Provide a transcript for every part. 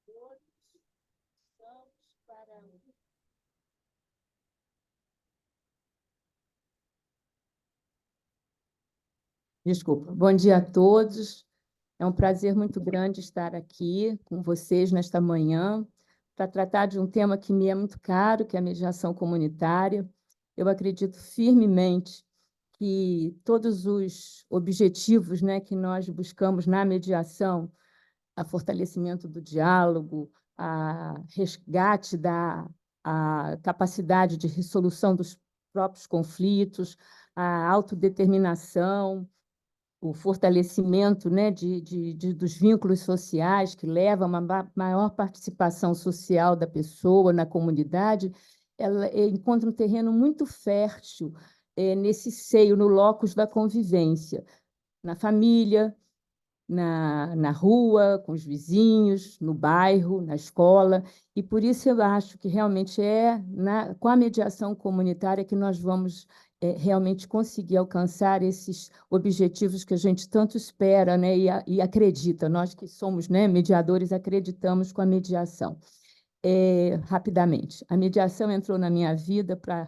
todos. Vamos para... Desculpa. Bom dia a todos. É um prazer muito grande estar aqui com vocês nesta manhã para tratar de um tema que me é muito caro, que é a mediação comunitária. Eu acredito firmemente que todos os objetivos, né, que nós buscamos na mediação, a fortalecimento do diálogo, a resgate da a capacidade de resolução dos próprios conflitos, a autodeterminação, o fortalecimento, né, dos vínculos sociais, que leva a uma maior participação social da pessoa na comunidade, ela encontra um terreno muito fértil nesse seio, no locus da convivência, na família, na rua, com os vizinhos, no bairro, na escola, e por isso eu acho que realmente com a mediação comunitária que nós vamos realmente conseguir alcançar esses objetivos que a gente tanto espera, né, e acredita. Nós que somos, né, mediadores, acreditamos com a mediação. Rapidamente, a mediação entrou na minha vida para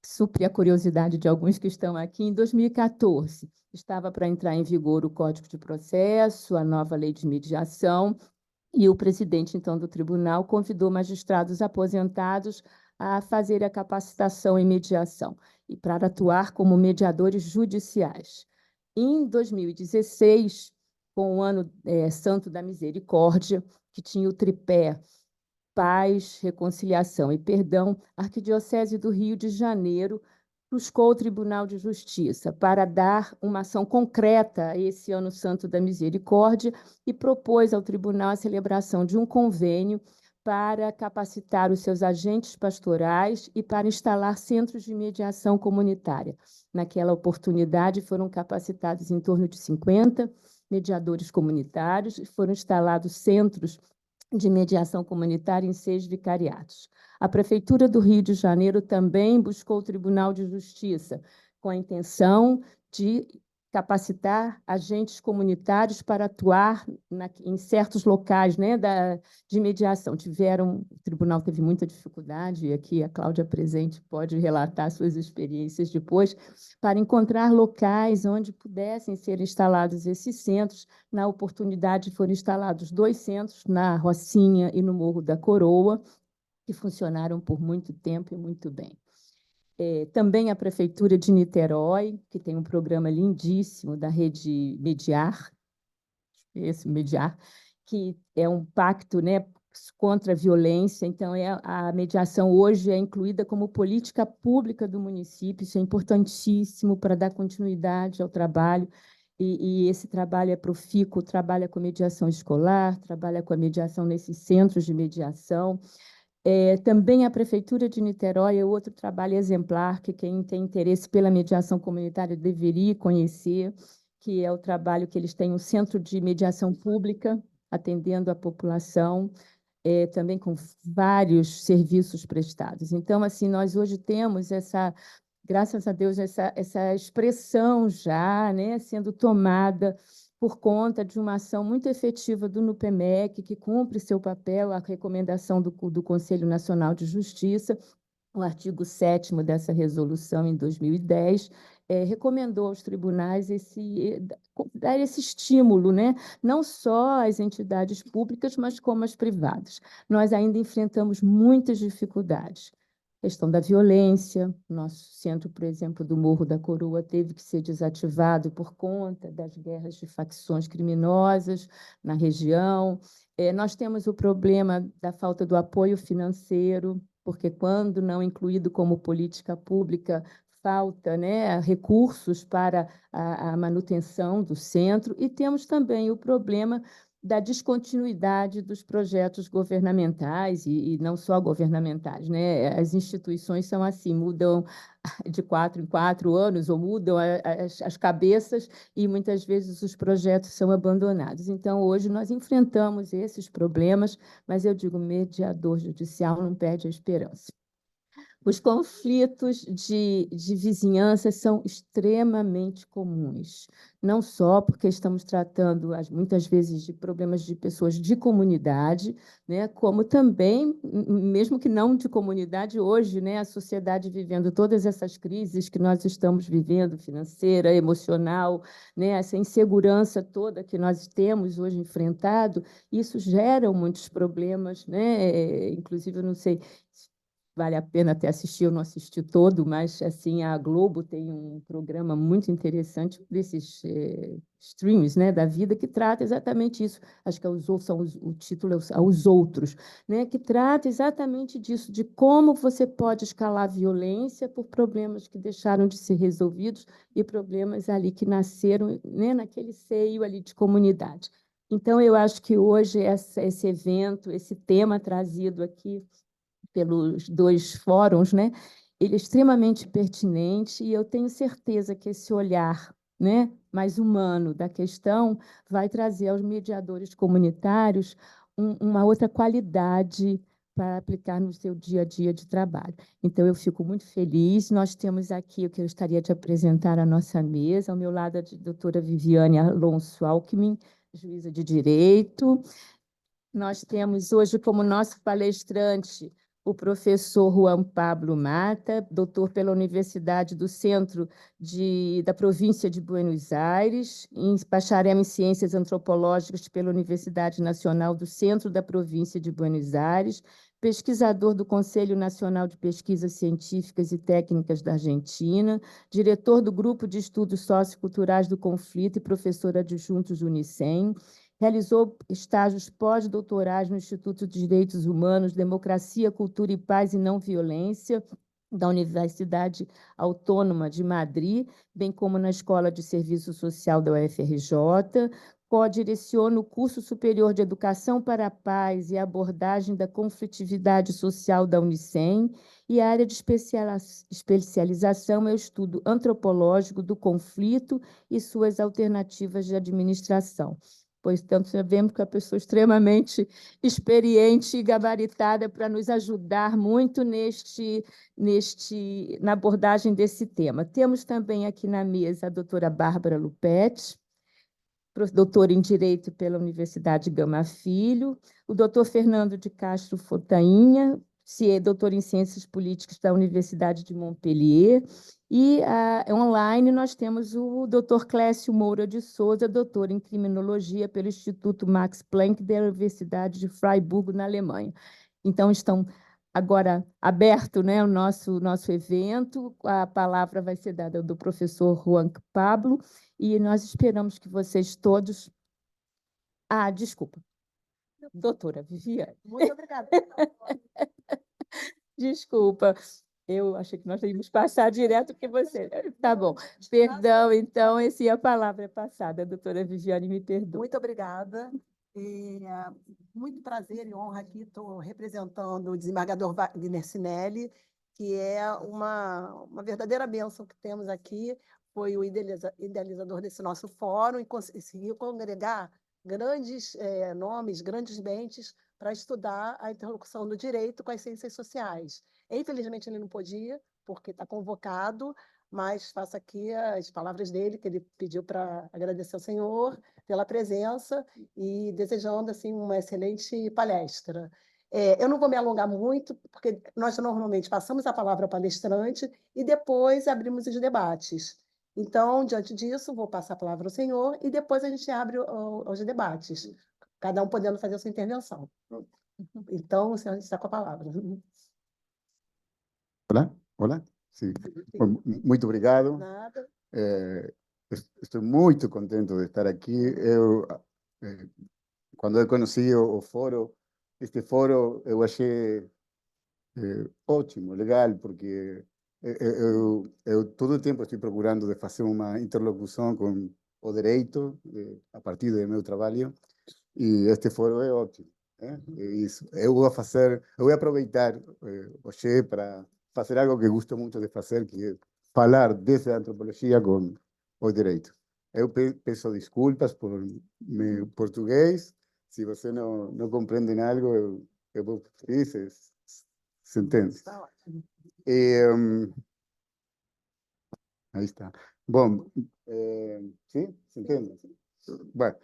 suprir a curiosidade de alguns que estão aqui em 2014. Estava para entrar em vigor o Código de Processo, a nova lei de mediação, e o presidente, então, do tribunal convidou magistrados aposentados a fazer a capacitação em mediação e para atuar como mediadores judiciais. Em 2016, com o ano Santo da Misericórdia, que tinha o tripé Paz, Reconciliação e Perdão, a Arquidiocese do Rio de Janeiro buscou o Tribunal de Justiça para dar uma ação concreta a esse Ano Santo da Misericórdia e propôs ao tribunal a celebração de um convênio para capacitar os seus agentes pastorais e para instalar centros de mediação comunitária. Naquela oportunidade, foram capacitados em torno de 50 mediadores comunitários e foram instalados centros de mediação comunitária em 6 vicariatos. A Prefeitura do Rio de Janeiro também buscou o Tribunal de Justiça, com a intenção de capacitar agentes comunitários para atuar em certos locais, né, de mediação. O tribunal teve muita dificuldade, e aqui a Cláudia presente pode relatar suas experiências depois, para encontrar locais onde pudessem ser instalados esses centros. Na oportunidade, foram instalados 2 centros, na Rocinha e no Morro da Coroa, que funcionaram por muito tempo e muito bem. Também a Prefeitura de Niterói, que tem um programa lindíssimo da rede Mediar, que é um pacto, né, contra a violência. Então, a mediação hoje é incluída como política pública do município. Isso é importantíssimo para dar continuidade ao trabalho. E esse trabalho é profícuo, trabalha com mediação escolar, trabalha com a mediação nesses centros de mediação. Também a Prefeitura de Niterói é outro trabalho exemplar que quem tem interesse pela mediação comunitária deveria conhecer, que é o trabalho que eles têm um centro de mediação pública, atendendo a população, também com vários serviços prestados. Então, assim, nós hoje temos graças a Deus, essa expressão já, né, sendo tomada por conta de uma ação muito efetiva do NUPEMEC, que cumpre seu papel, a recomendação do Conselho Nacional de Justiça. O artigo 7º dessa resolução, em 2010, recomendou aos tribunais dar esse estímulo, né? Não só às entidades públicas, mas como às privadas. Nós ainda enfrentamos muitas dificuldades. Questão da violência, nosso centro, por exemplo, do Morro da Coroa teve que ser desativado por conta das guerras de facções criminosas na região. Nós temos o problema da falta do apoio financeiro, porque quando não incluído como política pública, falta, né, recursos para a manutenção do centro, e temos também o problema da descontinuidade dos projetos governamentais, e não só governamentais, né? As instituições são assim, mudam de 4 em 4 anos, ou mudam as cabeças, e muitas vezes os projetos são abandonados. Então, hoje nós enfrentamos esses problemas, mas eu digo, mediador judicial não perde a esperança. Os conflitos de vizinhança são extremamente comuns, não só porque estamos tratando, muitas vezes, de problemas de pessoas de comunidade, né, como também, mesmo que não de comunidade, hoje, né, a sociedade vivendo todas essas crises que nós estamos vivendo, financeira, emocional, né, essa insegurança toda que nós temos hoje enfrentado, isso gera muitos problemas, né, inclusive, eu não sei vale a pena até assistir, eu não assisti todo, mas assim, a Globo tem um programa muito interessante desses streams, né, da vida, que trata exatamente isso. Acho que o título é Aos Outros, né, que trata exatamente disso, de como você pode escalar a violência por problemas que deixaram de ser resolvidos e problemas ali que nasceram, né, naquele seio ali de comunidade. Então, eu acho que hoje esse evento, esse tema trazido aqui pelos dois fóruns, né? Ele é extremamente pertinente e eu tenho certeza que esse olhar, né, mais humano da questão vai trazer aos mediadores comunitários uma outra qualidade para aplicar no seu dia a dia de trabalho. Então, eu fico muito feliz. Nós temos aqui o que eu gostaria de apresentar à nossa mesa. Ao meu lado, a doutora Viviane Alonso Alckmin, juíza de Direito. Nós temos hoje como nosso palestrante o professor Juan Pablo Mata, doutor pela Universidade do Centro da Província de Buenos Aires, bacharel em Ciências Antropológicas pela Universidade Nacional do Centro da Província de Buenos Aires, pesquisador do Conselho Nacional de Pesquisas Científicas e Técnicas da Argentina, diretor do Grupo de Estudos Socioculturais do Conflito e professor adjunto do Unicem. Realizou estágios pós-doutorais no Instituto de Direitos Humanos, Democracia, Cultura e Paz e Não Violência, da Universidade Autônoma de Madrid, bem como na Escola de Serviço Social da UFRJ. Co-direciona o curso superior de Educação para a Paz e Abordagem da Conflitividade Social da Unicem, e a área de especialização é o estudo antropológico do conflito e suas alternativas de administração. Pois tanto sabemos que é uma pessoa extremamente experiente e gabaritada para nos ajudar muito na abordagem desse tema. Temos também aqui na mesa a doutora Bárbara Lupetti, doutora em Direito pela Universidade Gama Filho, o doutor Fernando de Castro Fontainha, doutor em Ciências Políticas da Universidade de Montpellier, e online nós temos o doutor Clécio Moura de Souza, doutor em Criminologia pelo Instituto Max Planck da Universidade de Freiburg, na Alemanha. Então, estão agora aberto, né, o nosso evento, a palavra vai ser dada do professor Juan Pablo, e nós esperamos que vocês todos... desculpa. Doutora Viviane. Muito obrigada. Desculpa. Eu achei que nós íamos passar direto porque você... Tá bom. Perdão, então, a palavra é passada. A doutora Viviane, me perdoa. Muito obrigada. Muito prazer e honra aqui. Estou representando o desembargador Wagner Sinelli, que é uma verdadeira bênção que temos aqui. Foi o idealizador desse nosso fórum e conseguiu congregar grandes nomes, grandes mentes para estudar a interlocução do direito com as ciências sociais. Infelizmente, ele não podia, porque está convocado, mas faço aqui as palavras dele, que ele pediu para agradecer ao Senhor pela presença e desejando assim uma excelente palestra. Eu não vou me alongar muito, porque nós normalmente passamos a palavra ao palestrante e depois abrimos os debates. Então, diante disso, vou passar a palavra ao senhor e depois a gente abre os debates, cada um podendo fazer a sua intervenção. Então, o senhor está com a palavra. Hola, hola. Sí. Muito obrigado. Nada. Estou muito contento de estar aqui. Quando eu conheci o foro, este foro eu achei ótimo, legal, porque eu todo o tempo estou procurando de fazer uma interlocução com o direito a partir do meu trabalho, e este foro é ótimo. Isso. Eu vou aproveitar hoje para fazer algo que gosto muito de fazer, que é falar desde a antropologia com o direito. Eu peço desculpas por meu português. Se você não compreende algo, eu vou feliz. Se entende? Está ótimo. Ahí está. Bom, sim? Se entende? Bueno,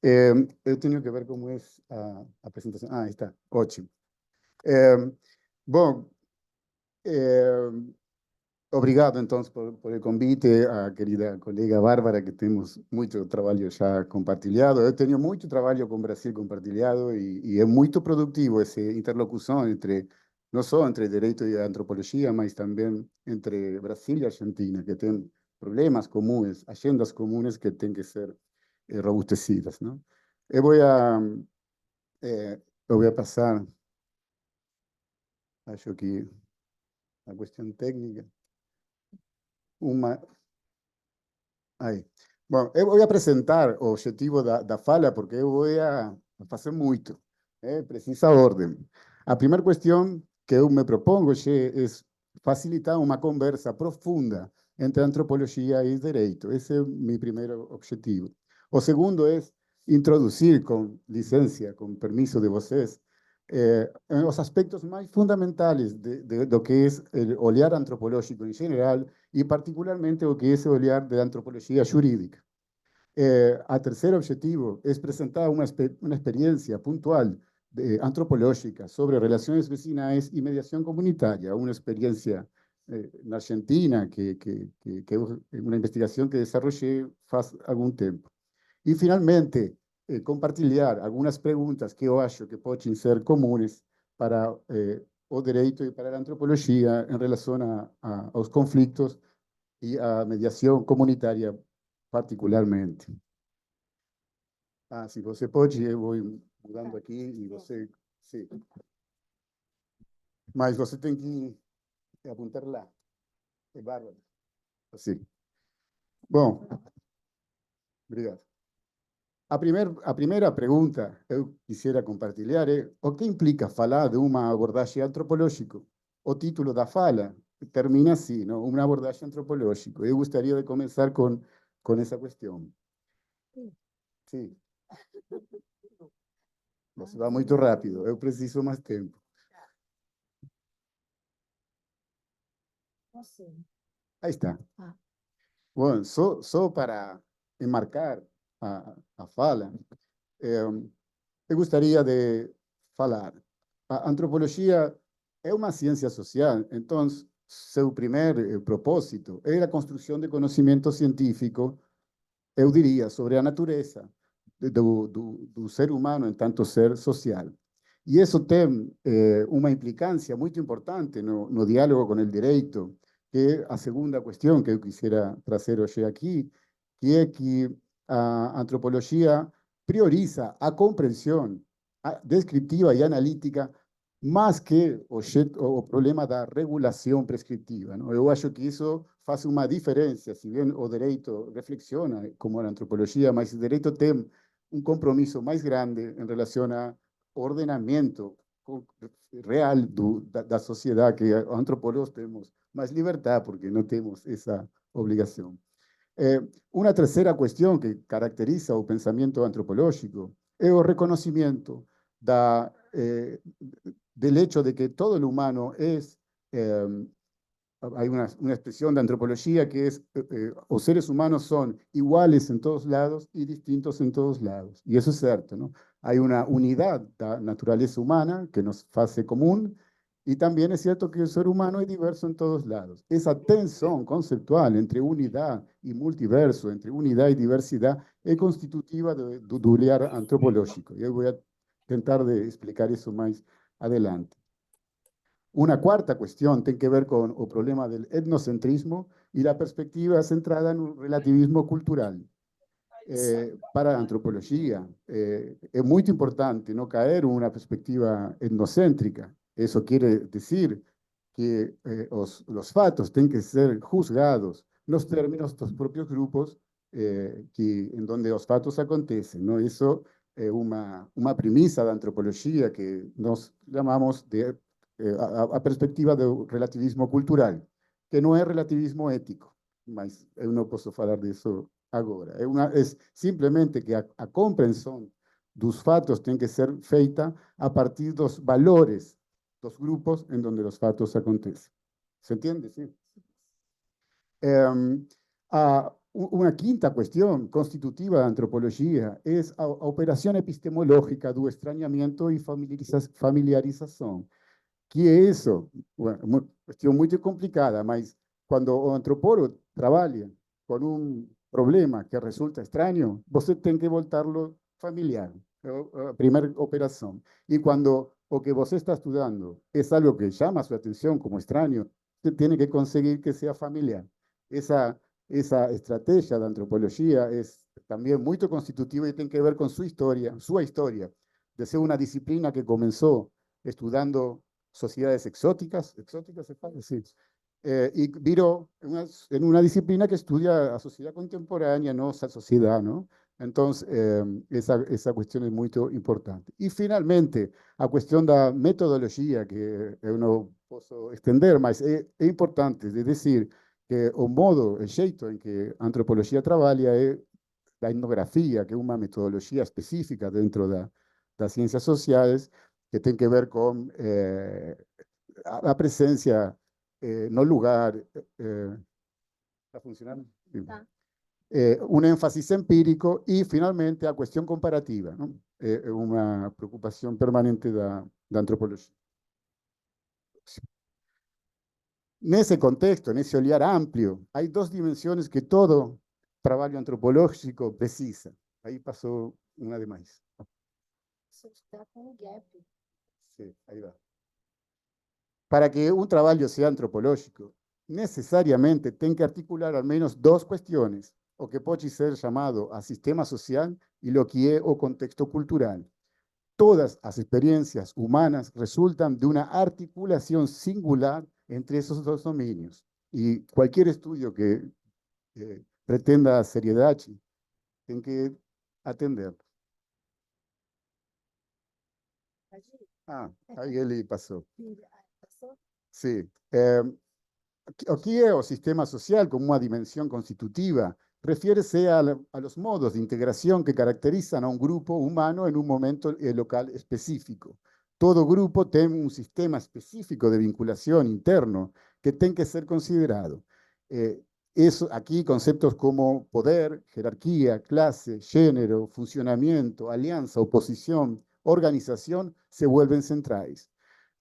eu tenho que ver como é a apresentação. Ah, aí está. Ótimo. Bom, obrigado, então, por o convite, a querida colega Bárbara, que temos muito trabalho já compartilhado. Eu tenho muito trabalho com o Brasil compartilhado e é muito produtivo essa interlocução entre, não só entre direito e antropologia, mas também entre Brasil e Argentina, que tem problemas comuns, agendas comuns que têm que ser robustecidas, não? Eu vou passar, acho que a questão técnica. Uma. Aí. Bom, eu vou apresentar o objetivo da fala, porque eu vou fazer muito. Precisa ordem. A primeira questão que eu me propongo é facilitar uma conversa profunda entre antropologia e direito. Esse é o meu primeiro objetivo. O segundo é introduzir, com licença, com permisso de vocês, os aspectos mais fundamentais do que é o olhar antropológico em geral e particularmente o que é o olhar da antropologia jurídica. A terceiro objetivo é apresentar uma experiência pontual antropológica sobre relações vecinais e mediação comunitária, uma experiência na Argentina, que é uma investigação que desenvolvi faz algum tempo. E, finalmente, compartilhar algumas perguntas que eu acho que podem ser comuns para o direito e para a antropologia em relação aos conflitos e à mediação comunitária, particularmente. Se você pode, eu vou mudando aqui e você... Sim. Mas você tem que apontar lá. É bárbaro. Assim. Bom, obrigado. A primeira pergunta eu quisiera compartilhar é o que implica falar de uma abordagem antropológica? O título da fala termina assim, não? Uma abordagem antropológica. Eu gostaria de começar com essa questão. Sim. Você vai muito rápido, eu preciso mais tempo. Aí está. Bom, só para enmarcar a fala, eu gostaria de falar. A antropologia é uma ciência social, então seu primeiro propósito é a construção de conhecimento científico, eu diria, sobre a natureza do ser humano em tanto ser social. E isso tem uma implicância muito importante no diálogo com o direito, que é a segunda questão que eu quisiera trazer hoje aqui, que é que a antropologia prioriza a compreensão descriptiva e analítica mais que o problema da regulação prescritiva, não? Eu acho que isso faz uma diferença, se bem o direito reflexiona como a antropologia, mas o direito tem um compromisso mais grande em relação a ordenamento real da sociedade, que antropólogos temos mais liberdade, porque não temos essa obrigação. Uma terceira questão que caracteriza o pensamento antropológico é o reconhecimento del hecho de que todo el humano es, hay una expresión de antropología que es, los seres humanos son iguales en todos lados y distintos en todos lados. Y eso es cierto, ¿no? Hay una unidad de la naturaleza humana que nos hace común, y también es cierto que el ser humano es diverso en todos lados. Esa tensión conceptual entre unidad y multiverso, entre unidad y diversidad, es constitutiva del olhar antropológico. Yo voy a tentar de explicar eso más adelante. Una cuarta cuestión tiene que ver con el problema del etnocentrismo y la perspectiva centrada en un relativismo cultural. Para la antropología es muy importante no caer en una perspectiva etnocéntrica. Eso quiere decir que los fatos tienen que ser juzgados en los términos de los propios grupos en donde los fatos acontecen, ¿no? Eso es una premisa de antropología que nos llamamos a perspectiva do relativismo cultural, que não é relativismo ético, mas eu não posso falar disso agora. É simplesmente que a compreensão dos fatos tem que ser feita a partir dos valores dos grupos en donde los fatos acontecen. ¿Se entiende? Sí. Una quinta cuestión constitutiva da antropologia é a operação epistemológica do estranhamento e familiarização. Que é isso? Uma questão muito complicada, mas quando o antropólogo trabalha com um problema que resulta estranho, você tem que voltá-lo familiar. É a primeira operação. E quando o que você está estudando é algo que chama a sua atenção como estranho, você tem que conseguir que seja familiar. Essa estratégia da antropologia é também muito constitutiva e tem que ver com sua história, de ser uma disciplina que começou estudando sociedades exóticas se fala, sí. Y viró en una disciplina que estudia a sociedad contemporánea, nuestra sociedad, ¿no? Entonces, esa cuestión es muy importante. Y finalmente, a cuestión da metodología, que eu não posso estender, mas é importante, de decir que o modo, el jeito en que a antropologia trabalha é da etnografia, que é uma metodologia específica dentro das ciências sociais, que tem que ver com a presencia no lugar. ¿Está funcionando? Tá. Un énfasis empírico y finalmente a cuestión comparativa, ¿no? Una preocupación permanente da antropología. Nesse contexto, nesse olhar amplio, hay dos dimensiones que todo trabalho antropológico precisa. Ahí pasó una de más. Isso está com um gap. Sí, ahí va. Para que un trabalho sea antropológico, necesariamente tem que articular al menos dos cuestiones, o que pode ser llamado a sistema social y lo que es o contexto cultural. Todas las experiencias humanas resultan de una articulación singular entre esos dos dominios. Y cualquier estudio que pretenda seriedad tiene que atenderlo. Ahí ele pasó. Passou? Sí. O que é o sistema social como uma dimensão constitutiva? Refere-se a los modos de integração que caracterizam a um grupo humano em um momento local específico. Todo grupo tem um sistema específico de vinculação interno que tem que ser considerado. Aqui, conceptos como poder, jerarquia, classe, gênero, funcionamento, aliança, oposição, organização, se vuelven centrais.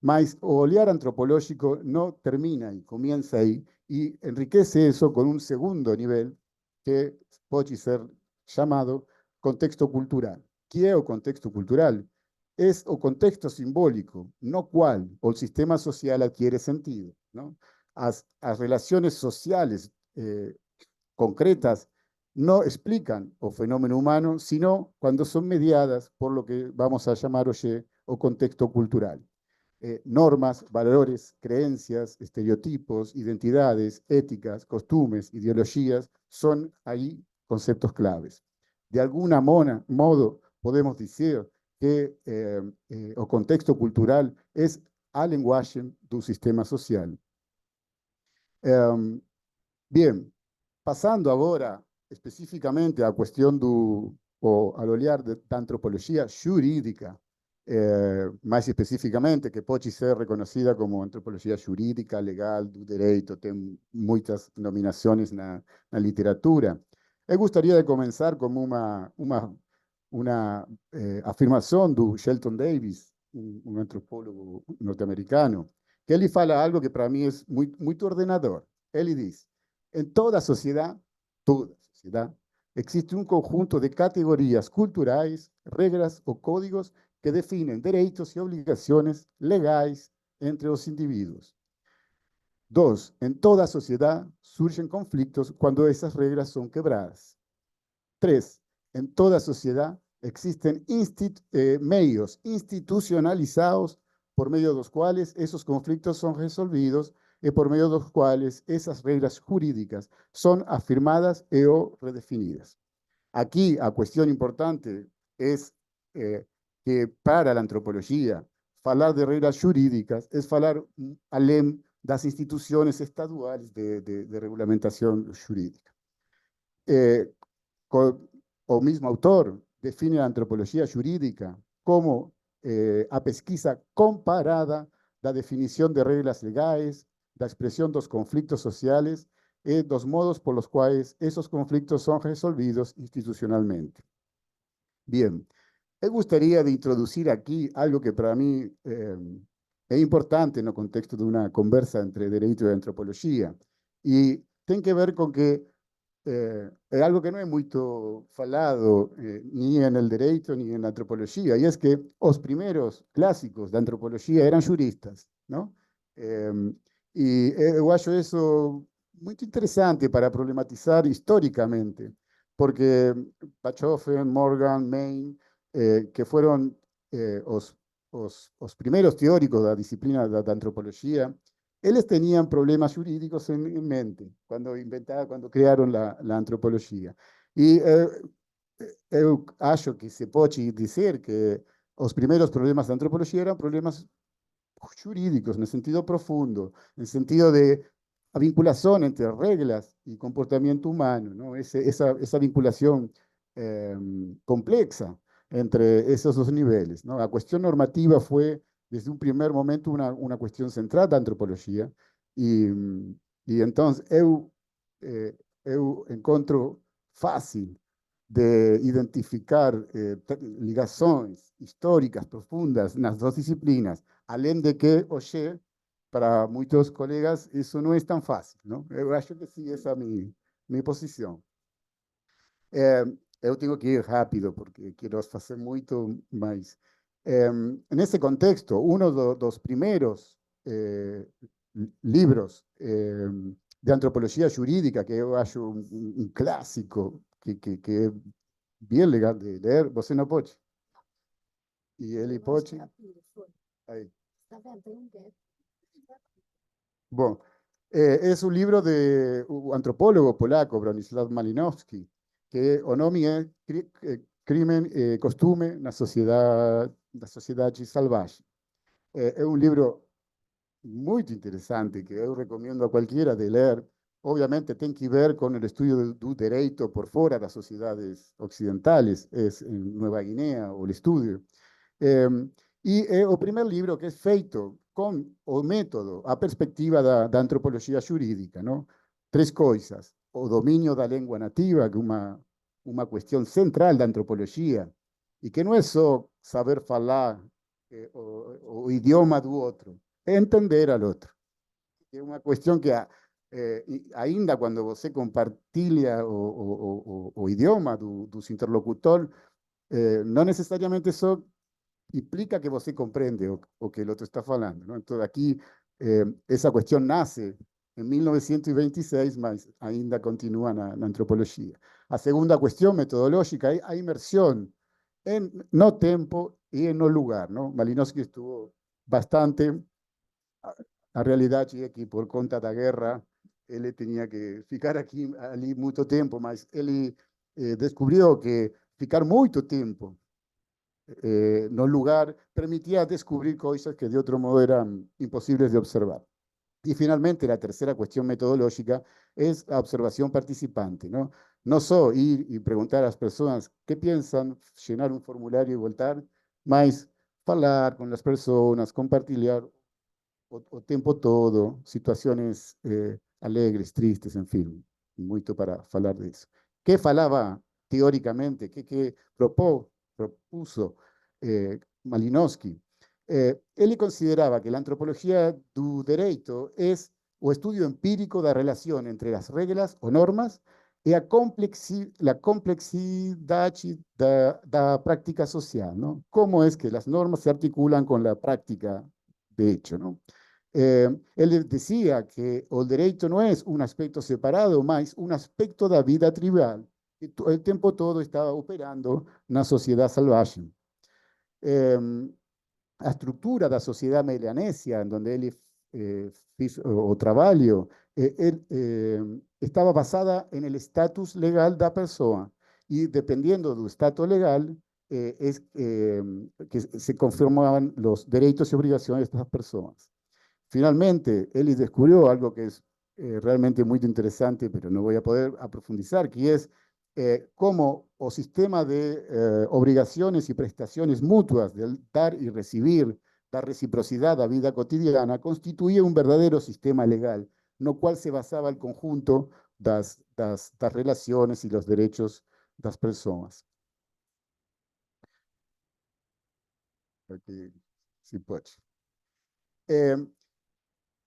Mas o olhar antropológico no termina ahí, comienza ahí y enriquece eso con un segundo nivel que puede ser llamado contexto cultural. ¿Qué es o contexto cultural? Es o contexto simbólico, no cual o sistema social adquiere sentido, ¿no? As relaciones sociales concretas no explican o fenómeno humano, sino cuando son mediadas por lo que vamos a llamar hoy o contexto cultural. Normas, valores, creencias, estereotipos, identidades, éticas, costumbres, ideologías, son ahí conceptos claves. De alguna modo podemos decir que o contexto cultural es a lenguaje do sistema social. Bien, passando agora especificamente à questão ao olhar da antropologia jurídica, mais especificamente, que pode ser reconhecida como antropologia jurídica, legal, do direito, tem muitas nominações na literatura. Eu gostaria de começar com uma afirmação do Shelton Davis, um antropólogo norte-americano, que ele fala algo que para mim é muito ordenador. Ele diz: em toda sociedade, existe um conjunto de categorias culturais, regras ou códigos que definen derechos y obligaciones legales entre los individuos. 2. En toda sociedad surgen conflictos cuando esas reglas son quebradas. 3. En toda sociedad existen medios institucionalizados por medio de los cuales esos conflictos son resolvidos y por medio de los cuales esas reglas jurídicas son afirmadas o redefinidas. Aquí, a cuestión importante es que para la antropología, falar de reglas jurídicas es falar além das instituciones estaduales de regulamentación jurídica. O mismo autor define la antropología jurídica como a pesquisa comparada da definição de regras legais, da expressão dos conflitos sociais e dos modos por los quais esses conflitos são resolvidos institucionalmente. Bien, me gustaría de introducir aquí algo que para mí es importante en el contexto de una conversa entre derecho y antropología, y tiene que ver con que es algo que no es muy falado ni en el derecho ni en la antropología, y es que los primeros clásicos de antropología eran juristas, ¿no? Y yo acho eso muy interesante para problematizar históricamente, porque Bachofen, Morgan, Maine, que fueron os primeros teóricos da disciplina da antropología, eles tenían problemas jurídicos en mente cuando crearon la antropología. Y eu acho que se pode dizer que os primeros problemas da antropología eran problemas jurídicos, en el sentido profundo, en el sentido de la vinculación entre reglas y comportamiento humano, ¿no? Esa vinculación compleja entre esos dos niveles, ¿no? La cuestión normativa fue, desde un primer momento, una cuestión central de antropología, y entonces eu encontro fácil de identificar ligações históricas profundas nas duas disciplinas, além de que, hoje, para muitos colegas, isso não é tão fácil, não? Eu acho que sim, essa é a minha posição. Eu tenho que ir rápido, porque quero fazer muito mais. Nesse contexto, dos primeiros livros de antropologia jurídica, que eu acho um clássico, que é bem legal de ler, você não pode? E ele pode? Aí. Bom, é um livro de um antropólogo polaco, Bronisław Malinowski, que o nome é Crimen e Costume na Sociedade Selvagem. É um livro muito interessante, que eu recomendo a qualquer de ler. Obviamente tem que ver com o estudo do direito por fora das sociedades ocidentais, em Nova Guiné, o estudo. E é o primeiro livro que é feito com o método, a perspectiva da antropologia jurídica, não? Três coisas: o domínio da língua nativa, que é uma questão central da antropologia, e que não é só saber falar o idioma do outro, é entender ao outro. É uma questão que ainda quando você compartilha o idioma dos interlocutores, não necessariamente só implica que você compreende o que o outro está falando, não? Então, aqui, essa questão nasce em 1926, mas ainda continua na antropologia. A segunda questão metodológica é a imersão no tempo e no lugar, não? Malinowski estuvo bastante. A realidade é que, por conta da guerra, ele tinha que ficar ali muito tempo, mas ele descobriu que ficar muito tempo no lugar permitia descobrir coisas que de outro modo eram impossíveis de observar. E, finalmente, a terceira questão metodológica é a observação participante, não? Não só ir e perguntar às pessoas o que pensam, llenar um formulário e voltar, mas falar com as pessoas, compartilhar o tempo todo, situações alegres, tristes, enfim, muito para falar disso. Que falava teoricamente, que propuso Malinowski? Ele considerava que a antropologia do direito é o estudo empírico da relação entre as regras ou normas e a complexidade da prática social, não? Como é que as normas se articulam com a prática de hecho, não? Ele dizia que o direito não é um aspecto separado, mas um aspecto da vida tribal, que o tempo todo estava operando na sociedade selvagem. A estrutura da sociedade melanésia, onde ele fez o trabalho, estava basada no status legal da pessoa, e dependendo do status legal, que se conformaban los derechos y obligaciones de estas personas. Finalmente, él descubrió algo que es realmente muy interesante, pero no voy a poder profundizar, que es cómo el sistema de obligaciones y prestaciones mutuas, del dar y recibir da reciprocidade da vida cotidiana, constituía um verdadeiro sistema legal, no qual se basava o conjunto das relações e dos direitos das pessoas. Aqui, se pode.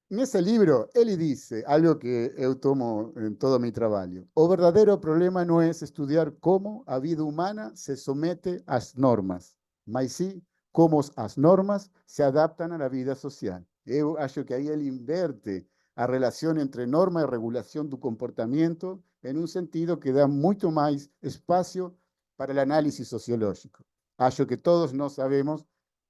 Nesse livro, ele diz algo que eu tomo em todo meu trabalho. O verdadeiro problema não é estudar como a vida humana se somete às normas, mas sim como as normas se adaptam à vida social. Eu acho que aí ele inverte a relação entre norma e regulação do comportamento em um sentido que dá muito mais espaço para o análise sociológico. Acho que todos nós sabemos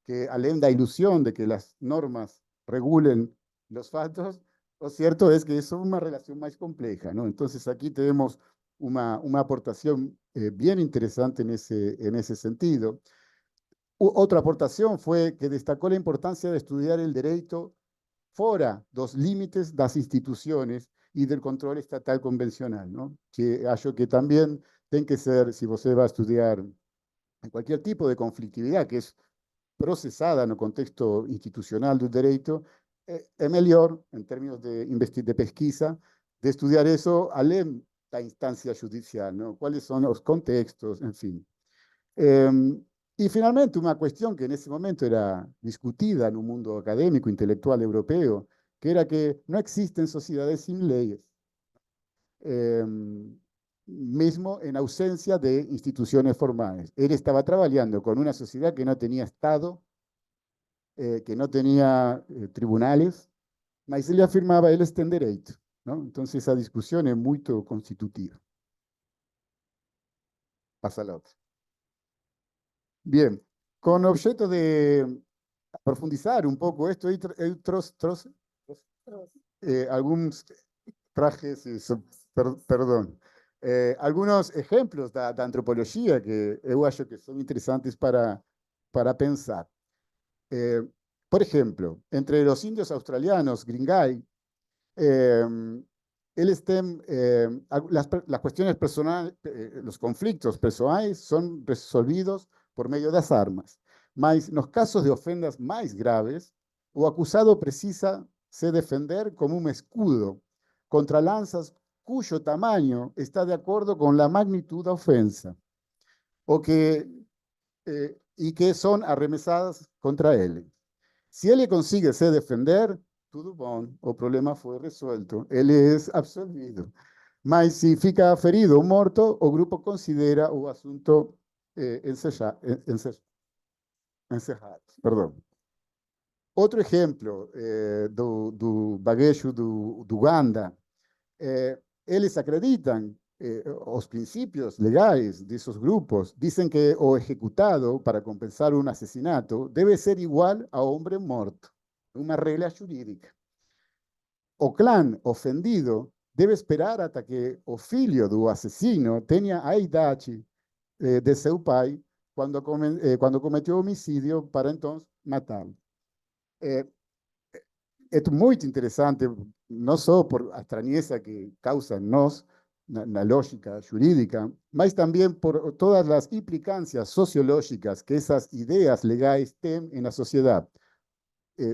que, além da ilusão de que as normas regulen los fatos, lo cierto es que es una relación más compleja, ¿no? Entonces aquí tenemos una aportación bien interesante en ese sentido. Otra aportación fue que destacó la importancia de estudiar el derecho fora dos límites das instituciones y del control estatal convencional, ¿no? Que acho que también tiene que ser, si você va a estudiar en cualquier tipo de conflictividad que es processada no contexto institucional do direito, é melhor, em termos de pesquisa, de estudar isso além da instância judicial, não? Quais são os contextos, enfim. E, finalmente, uma questão que nesse momento era discutida no mundo acadêmico, intelectual europeu, que era que não existem sociedades sem leis, mesmo em ausência de instituições formais. Ele estava trabalhando com uma sociedade que não tinha Estado, que no tenía tribunales, mas ele afirmaba eles têm direito, ¿no? Entonces esa discusión es muy constitutiva. Pasa la otra. Bien, con objeto de profundizar un poco esto, hay algunos trajes, perdón, algunos ejemplos de antropología que eu acho que son interesantes para pensar. Por ejemplo, entre los indios australianos, Gringai, las cuestiones personales, los conflictos personales son resolvidos por medio de las armas. Mas, en los casos de ofensas más graves, o acusado precisa se defender como un escudo contra lanzas cuyo tamaño está de acuerdo con la magnitud de ofensa, y que son arremesadas contra él. Si ele consigue se defender, tudo bom, o problema foi resuelto, ele é absolvido. Mas se fica ferido ou morto, o grupo considera o assunto encerrado. Perdão. Outro exemplo do vaguejo do Uganda. Eles acreditam, os princípios legais desses grupos dizem que o executado, para compensar um assassinato, deve ser igual ao homem morto, uma regra jurídica. O clã ofendido deve esperar até que o filho do assassino tenha a idade de seu pai quando cometeu homicídio, para então matá-lo. É muito interessante, não só por a estranheza que causa em nós, na lógica jurídica, mas também por todas as implicâncias sociológicas que essas ideias legais têm na sociedade.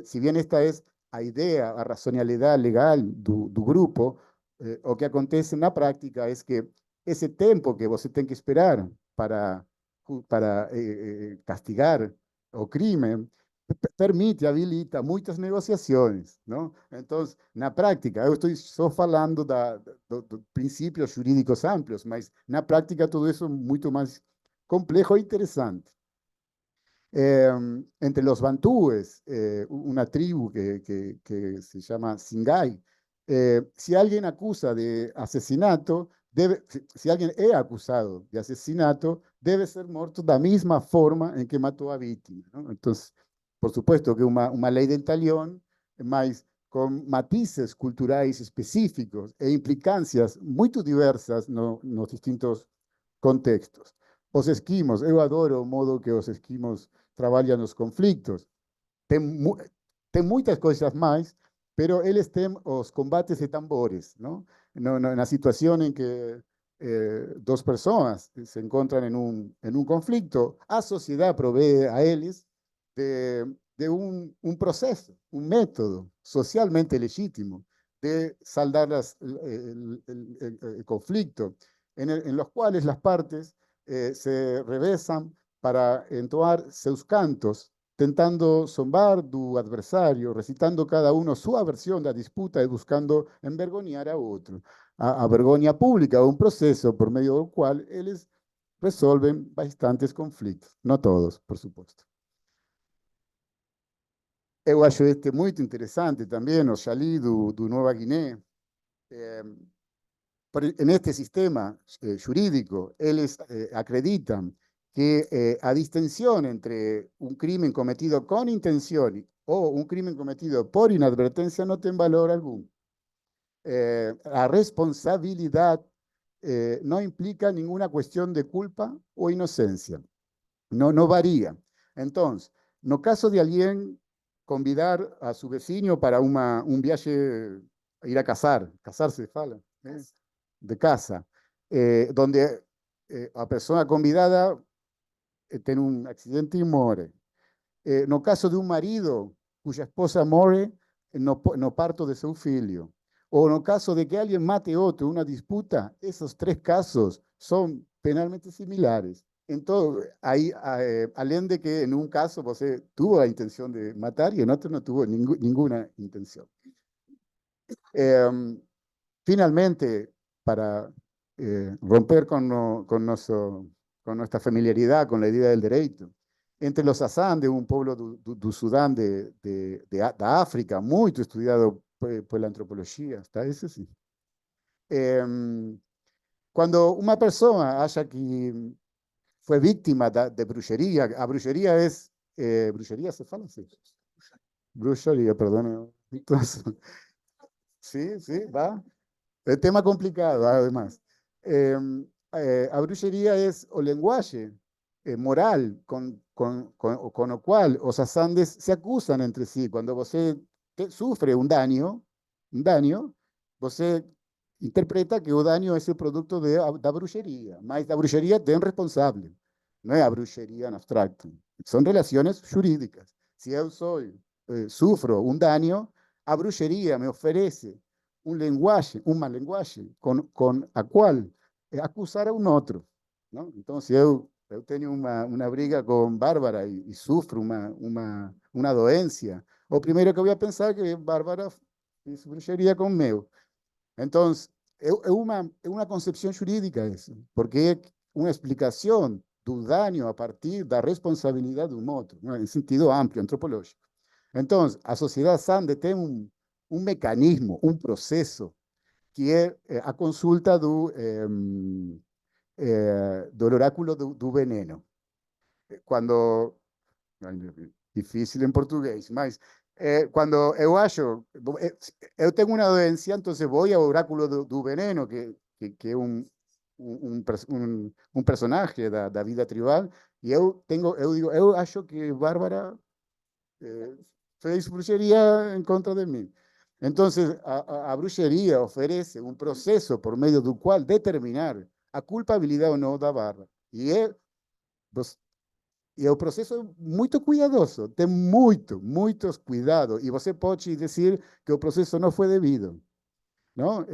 Si bien esta es a idea, a racionalidade legal do grupo, o que acontece na prática é que esse tempo que você tem que esperar para castigar o crime permite, habilita muitas negociações, não? Então, na prática, eu estou só falando de princípios jurídicos amplos, mas na prática tudo isso é muito mais complexo e interessante. Entre los bantúes, una tribu que se llama Singai, si alguien acusa de asesinato, si alguien es acusado de asesinato, debe ser muerto de la misma forma en que mató a víctima, ¿no? Entonces, por supuesto que una ley del talión, mas con matices culturais específicos e implicancias muy diversas en los distintos contextos. Os esquimos, eu adoro o modo que os esquimos trabalham nos conflitos. Tem muitas coisas mais, pero eles têm os combates de tambores, não? Na situação em que duas pessoas se encontram em um conflito, a sociedade provee a eles de de un proceso, un método socialmente legítimo de saldar el conflicto, en los cuales las partes se revezan para entoar seus cantos, tentando zombar do adversario, recitando cada uno su versión da disputa y buscando envergonhar a otro. A vergonha pública, un proceso por medio del cual eles resolven bastantes conflictos, no todos, por supuesto. Eu acho este muito interessante também, o Xali do Nova Guiné. En este sistema jurídico, eles acreditan que a distinción entre un crimen cometido con intención o un crimen cometido por inadvertencia no tiene valor alguno. La responsabilidad no implica ninguna cuestión de culpa o inocencia. No varía. Entonces, no caso de alguien convidar a su vecino para un viaje, ir a casarse, fala, de casa, donde a persona convidada tiene un accidente y muere. No caso de un marido cuya esposa muere no parto de su filho, o no caso de que alguien mate a otro en una disputa, esos tres casos son penalmente similares. Entonces, ahí, além de que en un caso você tuvo la intención de matar y en otro no tuvo ninguna intención. Finalmente, para romper con nuestra familiaridad con la idea del derecho, entre los Asande, un pueblo do Sudán da África, muy estudiado por la antropología, ¿está ese sí? Cuando una persona haya que fue víctima de brujería, a brujería es, brujería se fala así, brujería, perdón, sí, va. Es tema complicado, además. A brujería es o lenguaje moral con lo cual los asandes se acusan entre sí. Cuando você sufre un daño, você interpreta que o daño es el producto da brujería, mas a brujería tem responsable, no es a brujería en abstracto. Son relaciones jurídicas. Si yo sufro un daño, a brujería me ofrece un lenguaje, un mal lenguaje, con a cual acusar a un otro, ¿no? Entonces, yo tengo una briga con Bárbara y sufro una doencia. O primero que voy a pensar que Bárbara hizo brujería conmigo. Entonces, es una concepción jurídica eso, porque es una explicación do daño a partir da responsabilidad de un otro, ¿no? En sentido amplio, antropológico. Entonces, a sociedad Sande tiene un mecanismo, un proceso, que é a consulta do oráculo do veneno. Quando, difícil em português, mas quando eu acho, eu tenho uma doença, então vou ao oráculo do veneno, que é um personagem da vida tribal, e eu digo, eu acho que Bárbara fez brujería en contra de mí. Entonces, a brujería ofrece un proceso por medio del cual determinar a culpabilidad o no da Bárbara. Y el proceso es muy cuidadoso, tem muchos cuidados. Y você pode decir que el proceso no fue debido, ¿no?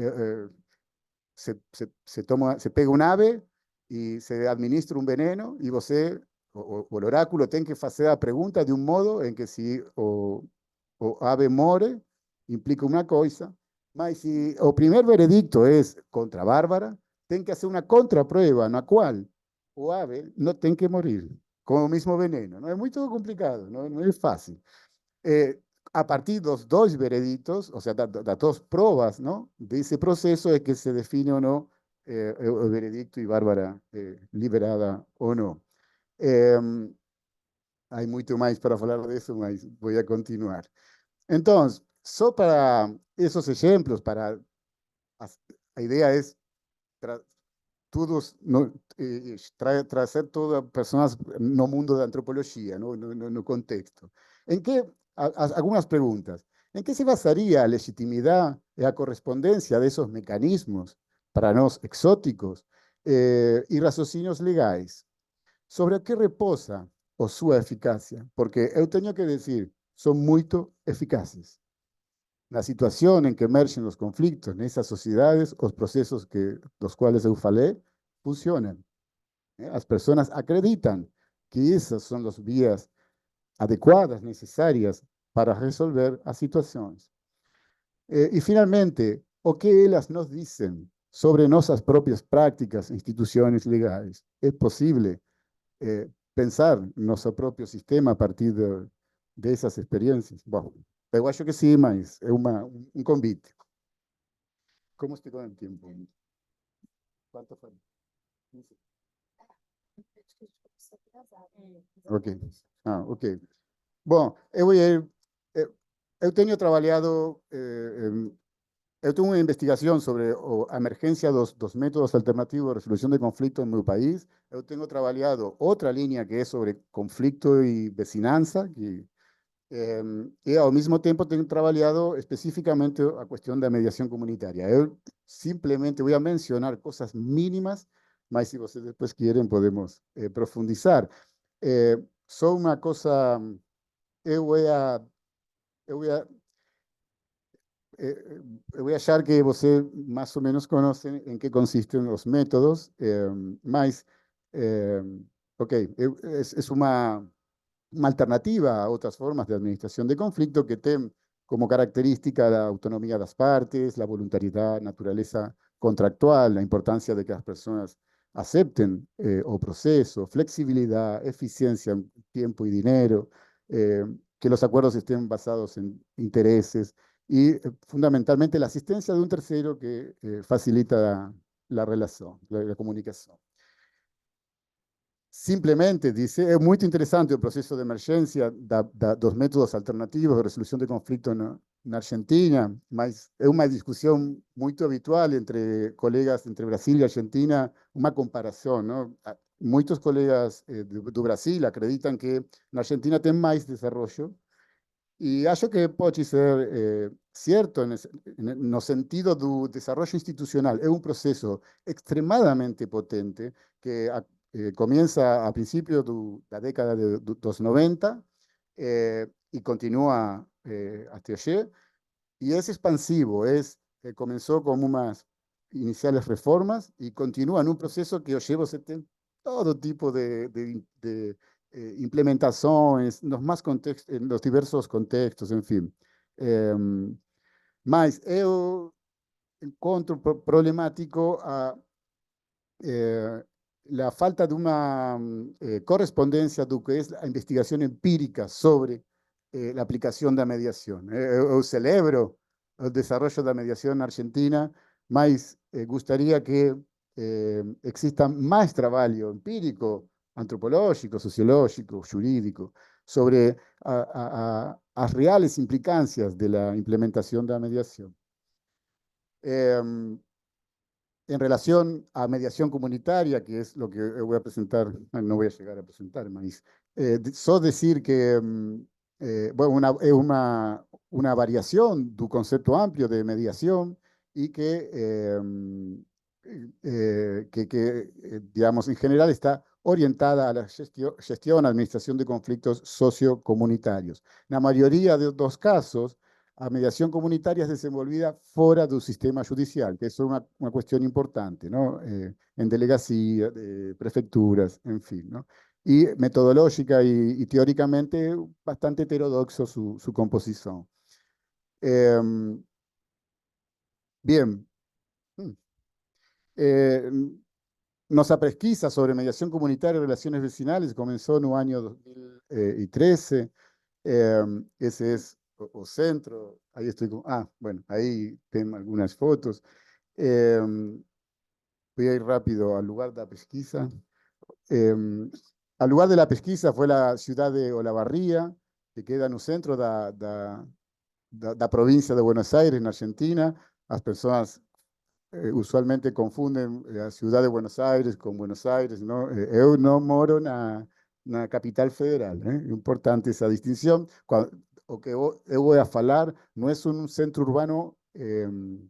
Se pega un ave y se administra un veneno y você, o el oráculo tiene que hacer la pregunta de un modo en que si o ave more, implica una cosa, mas si el primer veredicto es contra Bárbara, tiene que hacer una contraprueba en la cual o ave no tiene que morir con el mismo veneno. No es muy todo complicado, no es fácil. A partir de los dos veredictos, o sea, las dos pruebas, ¿no? De ese proceso es que se define o no el veredicto y Bárbara liberada o no. Hay mucho más para hablar de eso, mas voy a continuar. Entonces, solo para esos ejemplos, la idea es trazer todas personas no mundo de antropología, no contexto. Algunas preguntas. ¿En qué se basaría la legitimidad y la correspondencia de esos mecanismos para nos exóticos y raciocinios legais? ¿Sobre qué reposa o su eficacia? Porque yo tengo que decir, são muito eficazes. Na situação em que emergem os conflitos nessas sociedades, os processos dos quais eu falei funcionam. As pessoas acreditam que essas são as vias adequadas, necessárias para resolver as situações. E, finalmente, o que elas nos dizem sobre nossas próprias práticas e instituições legais? É possível pensar nosso próprio sistema a partir dessas experiências? Bom, eu acho que sim, mas é um convite. Como estou com o tempo? Quanto foi? 15? Ok. Ok. Bom, eu tenho trabalhado, eu tenho uma investigação sobre a emergência dos métodos alternativos de resolução de conflito no meu país. Eu tenho trabalhado outra linha que é sobre conflito e vizinhança, e ao mesmo tempo tenho trabalhado especificamente a questão da mediação comunitária. Eu simplesmente vou mencionar coisas mínimas, mas se vocês depois querem podemos profundizar. Só uma coisa, eu vou a, eu vou a, eu vou achar que você mais ou menos conhece em que consistem os métodos, mas, ok, é uma alternativa a outras formas de administração de conflito que tem como característica a autonomia das partes, a voluntariedade, a natureza contractual, a importância de que as pessoas aceptem o processo, flexibilidade, eficiência, tempo e dinheiro, que os acordos estén basados em interesses y fundamentalmente la asistencia de un tercero que facilita la relación, la comunicación. Simplemente, dice, é muito interessante o processo de emergência dos métodos alternativos de resolução de conflito na Argentina, mas é uma discussão muito habitual entre colegas entre Brasil e Argentina, uma comparação, não? Muitos colegas do Brasil acreditam que na Argentina tem mais desenvolvimento, e acho que pode ser certo no sentido do desenvolvimento institucional. É um processo extremadamente potente que comienza a principios de la década de los 90 y continúa hasta ayer. Y es expansivo, comenzó con unas iniciales reformas y continúa en un proceso que lleva todo tipo de implementaciones en los diversos contextos, en fin. Mas eu encontro problemático la falta de una correspondencia de lo que es la investigación empírica sobre la aplicación de la mediación. Yo celebro el desarrollo de la mediación en Argentina, mas gustaría que exista más trabajo empírico, antropológico, sociológico, jurídico, sobre las reales implicancias de la implementación de la mediación. En relación a mediación comunitaria, que es lo que voy a presentar, no voy a llegar a presentar, mas solo decir que bueno, es una variación del concepto amplio de mediación y digamos, en general está orientada a la gestión, administración de conflictos sociocomunitarios. En la mayoría de los casos, a mediación comunitaria es desenvolvida fuera del sistema judicial, que es una cuestión importante, ¿no? En delegacia, prefecturas, en fin, ¿no? Y metodológica y teóricamente bastante heterodoxo su composición. Bien. Nuestra pesquisa sobre mediación comunitaria y relaciones vecinales comenzó en el año 2013. Ese es o centro, ahí estoy bueno, ahí tengo algunas fotos. Voy a ir rápido al lugar de la pesquisa. Al lugar de la pesquisa fue la ciudad de Olavarría, que queda en el centro de la provincia de Buenos Aires, en Argentina. Las personas usualmente confunden la ciudad de Buenos Aires con Buenos Aires, ¿no? Eu no moro na capital federal, ¿eh? Importante esa distinción. O que eu voy a falar no es un centro urbano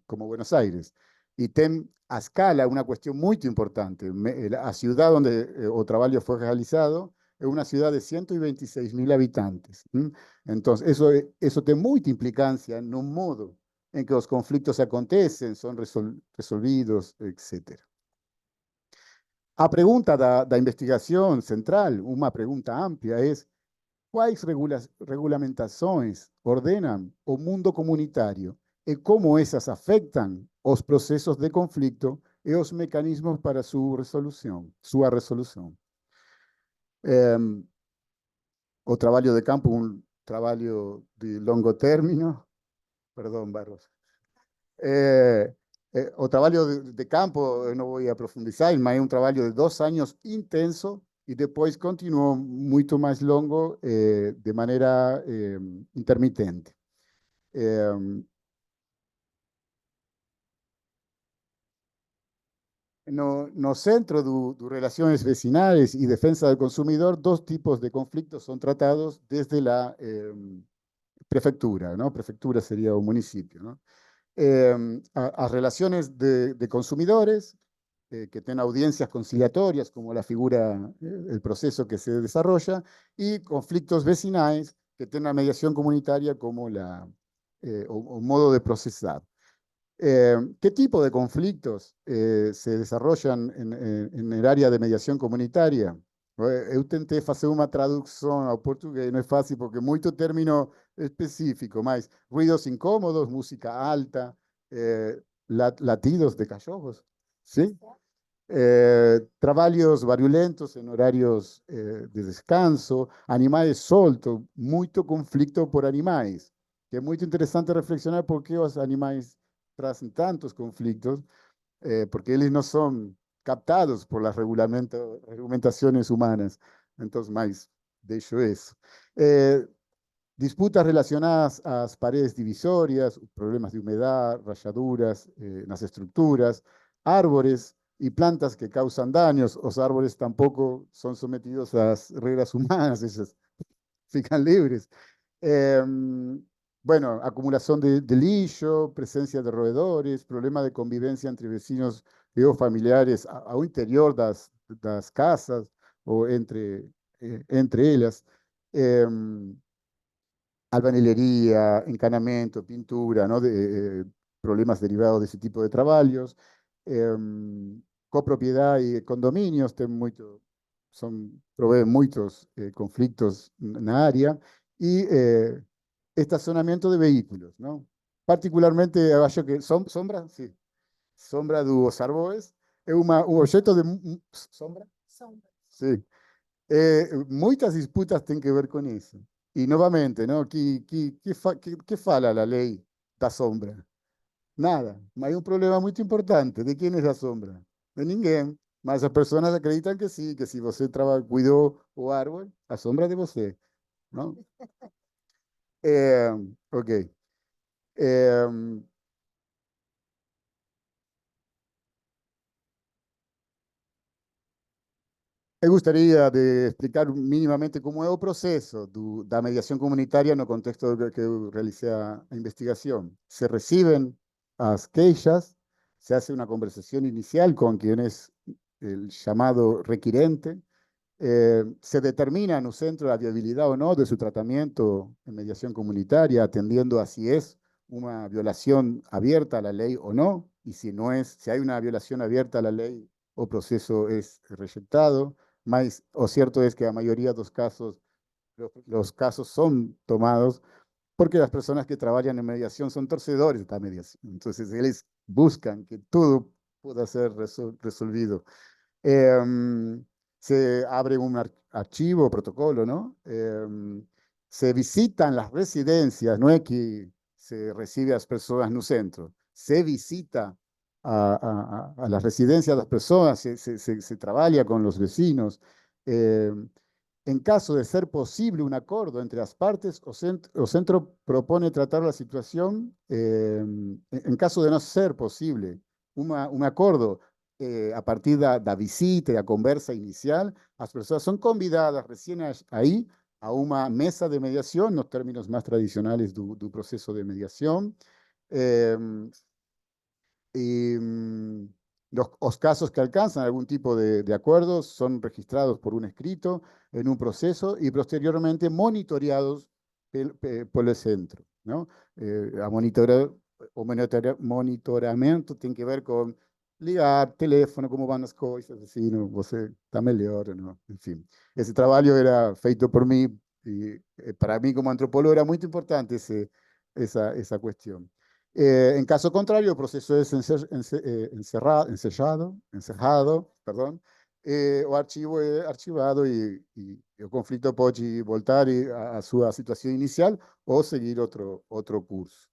como Buenos Aires. Y tem a escala una cuestión muy importante. La ciudad donde o trabajo fue realizado é uma cidade de 126.000 habitantes. Então, isso tem muita implicância no modo em que os conflitos acontecem, são resolvidos, etc. A pergunta da investigação central, uma pergunta ampla, é quais regulamentações ordenam o mundo comunitário e como essas afetam os processos de conflito e os mecanismos para sua resolução. O trabalho de campo, um trabalho de longo término, perdão, Barros. O trabalho de campo, eu não vou aprofundizar, mas é um trabalho de 2 anos intenso e depois continuou muito mais longo de maneira intermitente. No centro de Relaciones Vecinales y Defensa del Consumidor, 2 tipos de conflictos son tratados desde la prefectura, ¿no? Prefectura sería un municipio, ¿no? A relaciones de consumidores que tienen audiencias conciliatorias, como la figura, el proceso que se desarrolla, y conflictos vecinales que tienen la mediación comunitaria como un modo de procesar. ¿Qué tipo de conflictos se desarrollan en el área de mediación comunitaria? Eu tentei fazer uma tradução ao português, não é fácil porque é muito término específico, mas ruídos incômodos, música alta, latidos de cachorros, ¿sí? Trabalhos barulhentos em horários de descanso, animais soltos, muito conflito por animais, que é muito interessante reflexionar por que os animais trazem tantos conflitos, porque eles não são captados por las regulamentaciones humanas. Entonces, más deixo eso. Disputas relacionadas a las paredes divisorias, problemas de humedad, rayaduras en las estructuras, árboles y plantas que causan daños. Los árboles tampoco son sometidos a las reglas humanas, ellos fican libres. Bueno, acumulación de lixo, presencia de roedores, problema de convivencia entre vecinos o familiares ao interior das casas ou entre elas. Albañilería, encanamento, pintura, ¿no? Problemas derivados de ese tipo de trabajos. Copropiedad y condominios proveen muchos conflictos en la área. Y estacionamiento de vehículos, ¿no? Particularmente, eu acho que sombra, sim. Sombra dos árboles é um objeto de sombra? Sombra. Sim. Muitas disputas têm que ver com isso. E, novamente, não? Que fala a lei da sombra? Nada. Mas é um problema muito importante. De quem é a sombra? De ninguém. Mas as pessoas acreditam que sim, que se você cuidou o árvore, a sombra é de você, não? Ok. Me gustaría de explicar minimamente cómo es el proceso da mediación comunitaria en el contexto que eu realicé a investigación. Se reciben las queixas, se hace una conversación inicial con quien es el llamado requirente, se determina en un centro la viabilidad o no de su tratamiento en mediación comunitaria, atendiendo a si es una violación abierta a la ley o no, y si no es, si hay una violación abierta a la ley, o proceso es rejeitado. Mas o cierto es que la mayoría de los casos son tomados porque las personas que trabajan en mediación son torcedores de la mediación. Entonces, ellos buscan que todo pueda ser resolvido. Se abre un archivo, protocolo, ¿no? Se visitan las residencias, no es que se recibe a las personas en un centro, se visita a las residencias de las personas, se trabaja con los vecinos. En caso de ser posible un acuerdo entre las partes, o centro propone tratar la situación. En caso de no ser posible un acuerdo, a partir de la visita y la conversa inicial, las personas son convidadas recién ahí a una mesa de mediación, los términos más tradicionales del proceso de mediación. Los casos que alcanzan algún tipo de acuerdo son registrados por un escrito en un proceso y posteriormente monitoreados por el centro, ¿no? A monitorar, monitoramento tem que ver com ligar, teléfono, como van as coisas, assim, não, você está melhor, não? Enfim, esse trabalho era feito por mim e para mim como antropólogo era muito importante essa questão. En caso contrario, el proceso es encerrado, perdón, o archivo es archivado y el conflicto puede voltar a su situación inicial o seguir otro curso.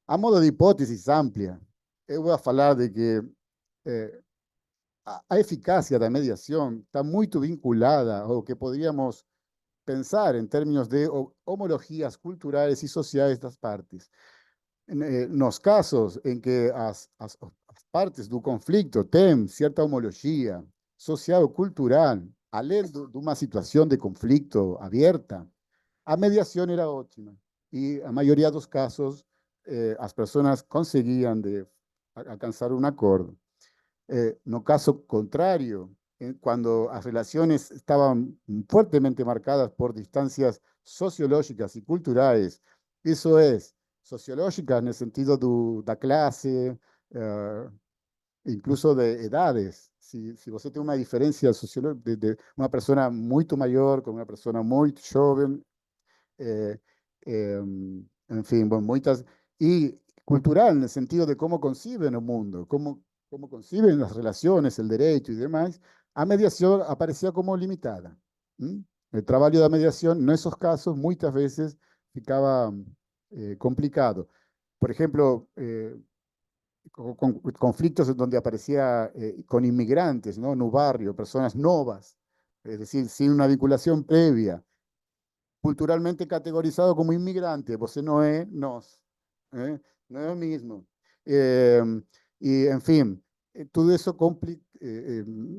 A modo de hipótesis amplia, yo voy a hablar de que a eficacia da mediación está muy vinculada o que podríamos pensar en términos de homologías culturales y sociales das partes. Nos casos em que as partes do conflito têm certa homologia social ou cultural, além de uma situação de conflito aberta, a mediação era ótima. E a maioria dos casos, as pessoas conseguiam alcançar um acordo. No caso contrário, quando as relações estavam fuertemente marcadas por distâncias sociológicas e culturais, isso é, sociológicas no sentido da classe, incluso de edades. Se você tem uma diferença sociológica de uma pessoa muito maior com uma pessoa muito jovem, enfim, bom, muitas... E cultural, no sentido de como concibem o mundo, como concibem as relações, o direito e demais, a mediação aparecia como limitada. O trabalho da mediação, nesses casos, muitas vezes ficava complicado. Por ejemplo, con conflictos en donde aparecía con inmigrantes, ¿no? En un barrio, personas novas, es decir, sin una vinculación previa, culturalmente categorizado como inmigrante, você no es nos, no es lo mismo. Y, en fin, todo eso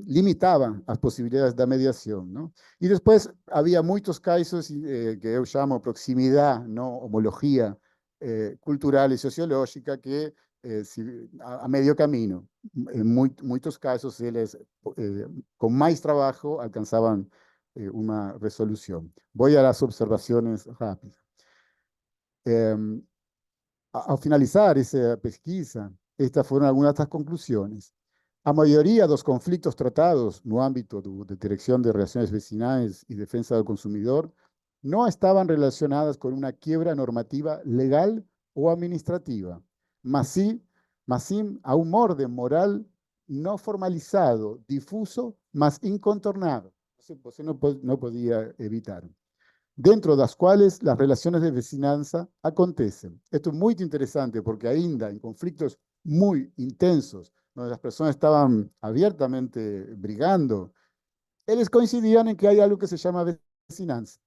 limitaba las posibilidades de mediación, ¿no? Y después había muchos casos que yo llamo proximidad, ¿no? Homología cultural y sociológica que a medio camino, en muchos casos, ellos con más trabajo alcanzaban una resolución. Voy a las observaciones rápidas. Al finalizar esa pesquisa, estas fueron algunas de las conclusiones. A maioria dos conflitos tratados no âmbito de Dirección de Relaciones Vecinales y Defensa del Consumidor no estaban relacionadas con una quiebra normativa legal o administrativa, mas sim a un orden moral no formalizado, difuso, mas incontornado. Você no podía evitar. Dentro das quais las relaciones de vecinança acontecen. Esto es muy interesante porque ainda en conflictos muy intensos, donde las personas estaban abiertamente brigando, ellos coincidían en que hay algo que se llama vecinança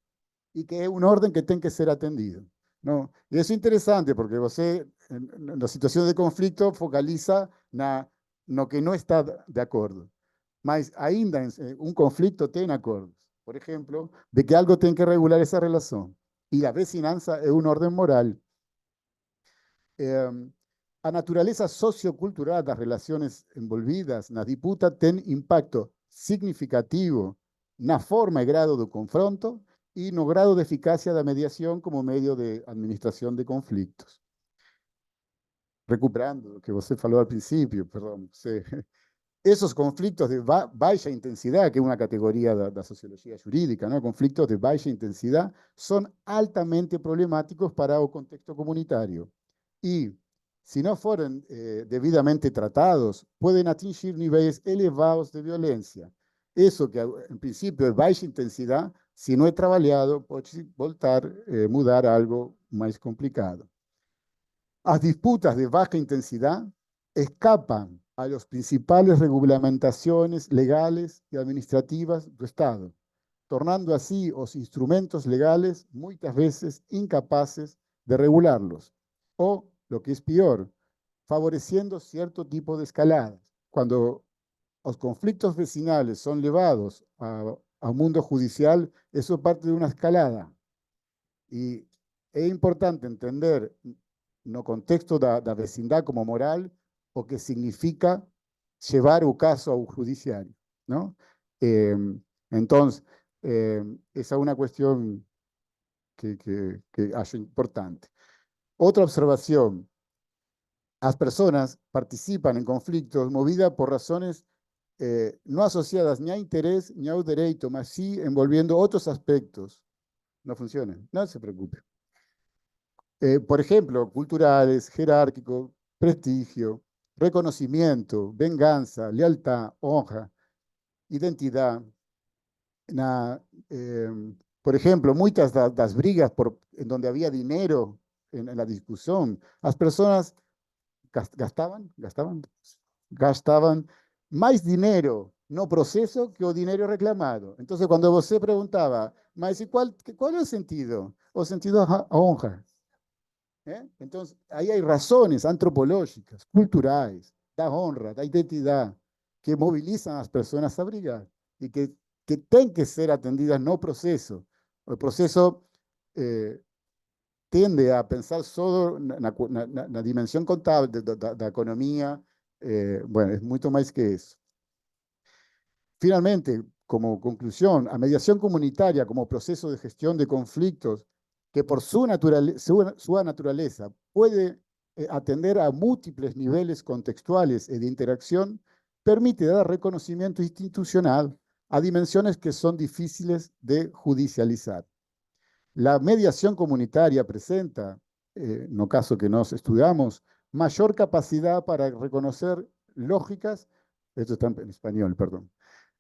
y que es un orden que tiene que ser atendido, ¿no? Y eso es interesante porque você, en las situaciones de conflicto, focaliza no que no está de acuerdo. Mas ainda un conflicto tiene acuerdos. Por ejemplo, de que algo tiene que regular esa relación. Y la vecinança es un orden moral. A naturaleza sociocultural das relaciones envolvidas na disputa tem impacto significativo na forma e grado do confronto y no grado de eficacia da mediación como medio de administración de conflictos. Recuperando lo que você falou al principio, perdón, esos conflictos de baja intensidad, que es una categoría de la sociología jurídica, ¿no? Conflictos de baja intensidad son altamente problemáticos para el contexto comunitario. Y si no fueran debidamente tratados, pueden atingir niveles elevados de violencia. Eso que en principio es baja intensidad, si no es trabajado, puede mudar a algo más complicado. Las disputas de baja intensidad escapan a las principales regulamentaciones legales y administrativas del Estado, tornando así los instrumentos legales muchas veces incapaces de regularlos, o, lo que es peor, favoreciendo cierto tipo de escaladas. Cuando los conflictos vecinales son llevados a un mundo judicial, eso parte de una escalada. Y es importante entender no contexto da vecindade como moral, o que significa llevar o caso ao judiciário, ¿no? Entonces, esa es una cuestión que acho importante. Otra observación, las personas participan en conflictos movidas por razones no asociadas ni a interés ni a derecho, mas sí envolviendo otros aspectos. No funciona, no se preocupe. Por ejemplo, culturales, jerárquicos, prestigio, reconocimiento, venganza, lealtad, honra, identidad. Por ejemplo, muchas das brigas en donde había dinero en la discusión, las personas gastaban más dinero no proceso que o dinero reclamado. Entonces, cuando você preguntaba, mas ¿cuál es el sentido? O sentido a honra. Entonces, ahí hay razones antropológicas, culturales, da honra, da identidad, que movilizan a las personas a brigar y que tienen que ser atendidas no proceso. El proceso tiende a pensar solo en la dimensión contable de la economía. Bueno, es mucho más que eso. Finalmente, como conclusión, a mediación comunitaria como proceso de gestión de conflictos que por su naturaleza puede atender a múltiples niveles contextuales y de interacción, permite dar reconocimiento institucional a dimensiones que son difíciles de judicializar. La mediación comunitaria presenta, en el caso que nos estudiamos, mayor capacidad para reconocer lógicas, esto está en español, perdón,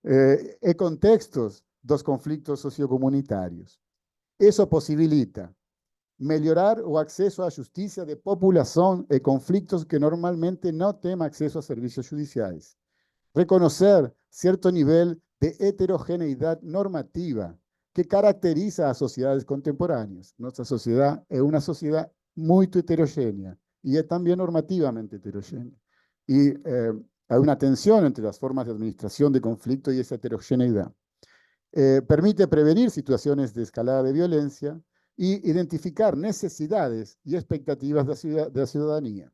e contextos dos conflictos sociocomunitarios. Eso posibilita melhorar o acceso à justiça de população e conflitos que normalmente não têm acesso a serviços judiciais. Reconocer cierto nivel de heterogeneidad normativa que caracteriza a sociedades contemporáneas. Nuestra sociedad es una sociedad muy heterogénea y es también normativamente heterogénea. Y hay una tensión entre las formas de administración de conflicto y esa heterogeneidad. Permite prevenir situaciones de escalada de violencia y identificar necesidades y expectativas de la ciudadanía.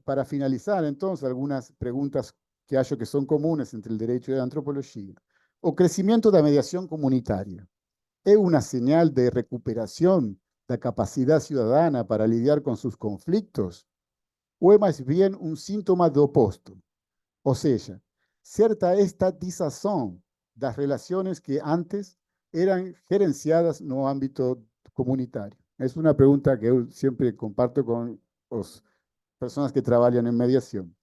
Para finalizar, entonces, algunas preguntas que hallo que son comunes entre el derecho y la antropología. O crecimiento de la mediación comunitaria es una señal de recuperación de la capacidad ciudadana para lidiar con sus conflictos, o es más bien un síntoma de oposto, o sea, cierta estatización de las relaciones que antes eran gerenciadas no ámbito comunitario. Es una pregunta que yo siempre comparto con los personas que trabajan en mediación.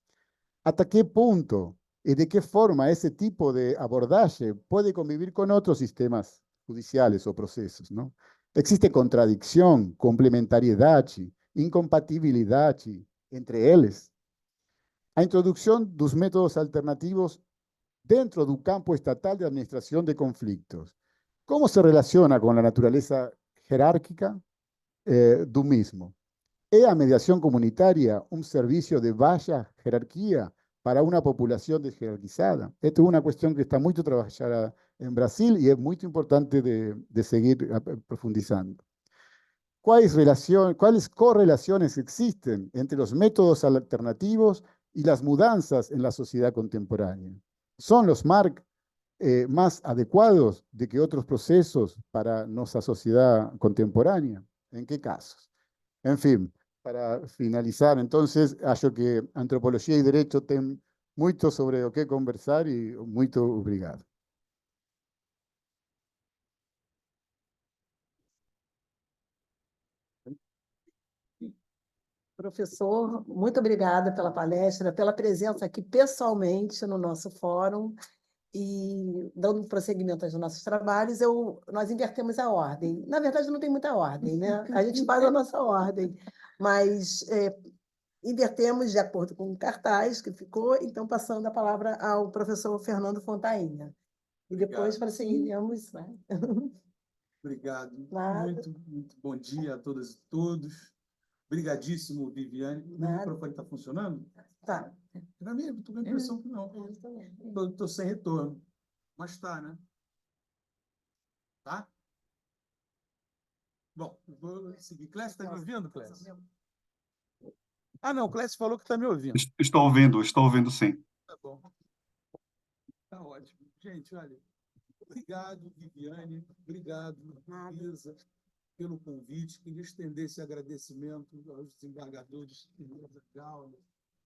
¿Hasta qué punto y de qué forma ese tipo de abordaje puede convivir con otros sistemas judiciales o procesos, ¿no? Existe contradicción, complementariedad, incompatibilidad entre ellos. A introducción dos métodos alternativos dentro do campo estatal de administración de conflictos. ¿Cómo se relaciona con la naturaleza jerárquica do mismo? ¿Es la mediación comunitaria un servicio de baja jerarquía para una población desjerarquizada? Esta es una cuestión que está muy trabajada en Brasil y es muy importante de seguir profundizando. ¿Cuáles correlaciones existen entre los métodos alternativos y las mudanzas en la sociedad contemporánea? ¿Son los MARC más adecuados de que otros procesos para nuestra sociedad contemporánea? ¿En qué casos? En fin, para finalizar, entonces, acho que antropología y derecho tienen mucho sobre o que conversar y muito obrigado. Professor, muito obrigada pela palestra, pela presença aqui pessoalmente no nosso fórum. E, dando prosseguimento aos nossos trabalhos, nós invertemos a ordem. Na verdade, não tem muita ordem, né? A gente faz a nossa ordem, mas invertemos de acordo com o cartaz que ficou, então passando a palavra ao professor Fernando Fontainha. E depois prosseguiremos. Né? Obrigado. Nada. Muito bom dia a todas e todos. Obrigadíssimo, Viviane. O microfone está funcionando? Tá. Para mim, estou com a impressão que não. Estou sem retorno. Mas está, né? Tá? Bom, vou seguir. Clécio, está me ouvindo, Clécio? Ah, não, o Clécio falou que está me ouvindo. Estou ouvindo sim. Tá bom. Tá ótimo. Gente, olha, obrigado, Viviane, obrigado, Isa, pelo convite. Queria estender esse agradecimento aos desembargadores Elisa Gaula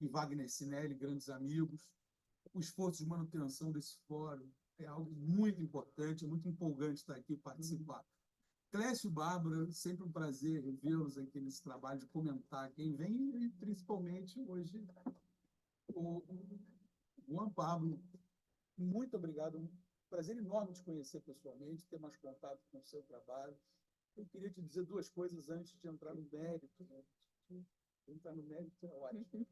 e Wagner Sinelli, grandes amigos. O esforço de manutenção desse fórum é algo muito importante, é muito empolgante estar aqui e participar. Clécio e Bárbara, sempre um prazer revê-los aqui nesse trabalho de comentar quem vem e, principalmente, hoje, o Juan Pablo. Muito obrigado. Um prazer enorme te conhecer pessoalmente, ter mais contato com o seu trabalho. Eu queria te dizer duas coisas antes de entrar no mérito. Né? Entrar no mérito é ótimo.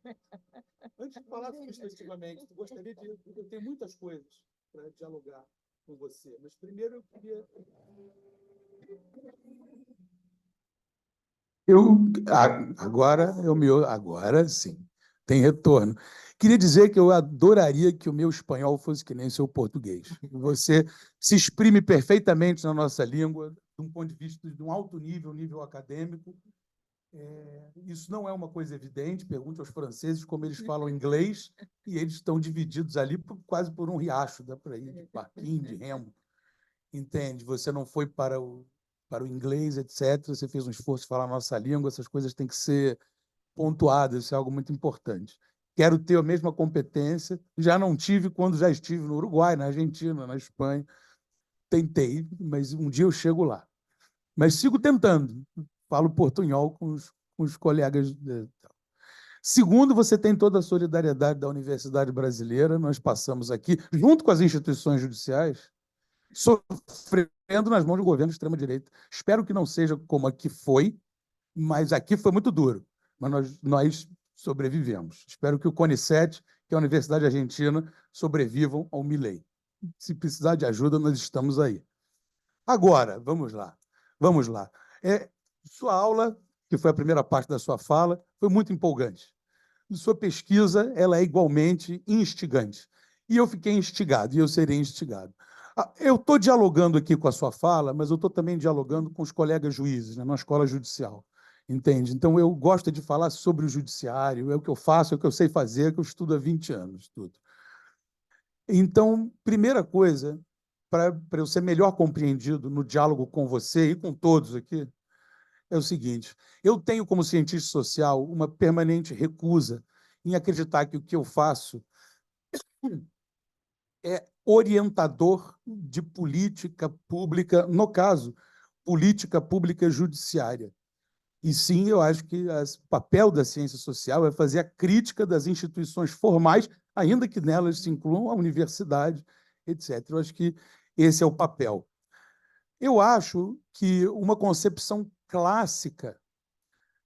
Antes de falar substantivamente, gostaria de... Eu tenho muitas coisas para dialogar com você, mas primeiro eu queria... Agora sim, tem retorno. Queria dizer que eu adoraria que o meu espanhol fosse que nem o seu português. Você se exprime perfeitamente na nossa língua, de um ponto de vista de um alto nível, nível acadêmico. Isso não é uma coisa evidente. Pergunte aos franceses como eles falam inglês, e eles estão divididos ali quase por um riacho, dá para ir de barquinho, de remo. Entende? Você não foi para o inglês, etc. Você fez um esforço de falar a nossa língua, essas coisas têm que ser pontuadas, isso é algo muito importante. Quero ter a mesma competência, já não tive quando já estive no Uruguai, na Argentina, na Espanha. Tentei, mas um dia eu chego lá. Mas sigo tentando, falo portunhol com os colegas. Segundo, você tem toda a solidariedade da Universidade Brasileira, nós passamos aqui, junto com as instituições judiciais, sofrendo nas mãos do governo de extrema-direita. Espero que não seja como aqui foi, mas aqui foi muito duro. Mas nós sobrevivemos. Espero que o CONICET, que é a Universidade Argentina, sobrevivam ao Milei. Se precisar de ajuda, nós estamos aí. Agora, vamos lá. Vamos lá. Sua aula, que foi a primeira parte da sua fala, foi muito empolgante. Sua pesquisa ela é igualmente instigante. E eu fiquei instigado, e eu serei instigado. Eu estou dialogando aqui com a sua fala, mas eu estou também dialogando com os colegas juízes, né, na escola judicial. Entende? Então, eu gosto de falar sobre o judiciário, é o que eu faço, é o que eu sei fazer, é o que eu estudo há 20 anos. Tudo. Então, primeira coisa, para eu ser melhor compreendido no diálogo com você e com todos aqui, é o seguinte: eu tenho, como cientista social, uma permanente recusa em acreditar que o que eu faço é orientador de política pública, no caso, política pública judiciária. E sim, eu acho que o papel da ciência social é fazer a crítica das instituições formais, ainda que nelas se incluam a universidade, etc. Eu acho que esse é o papel. Eu acho que uma concepção clássica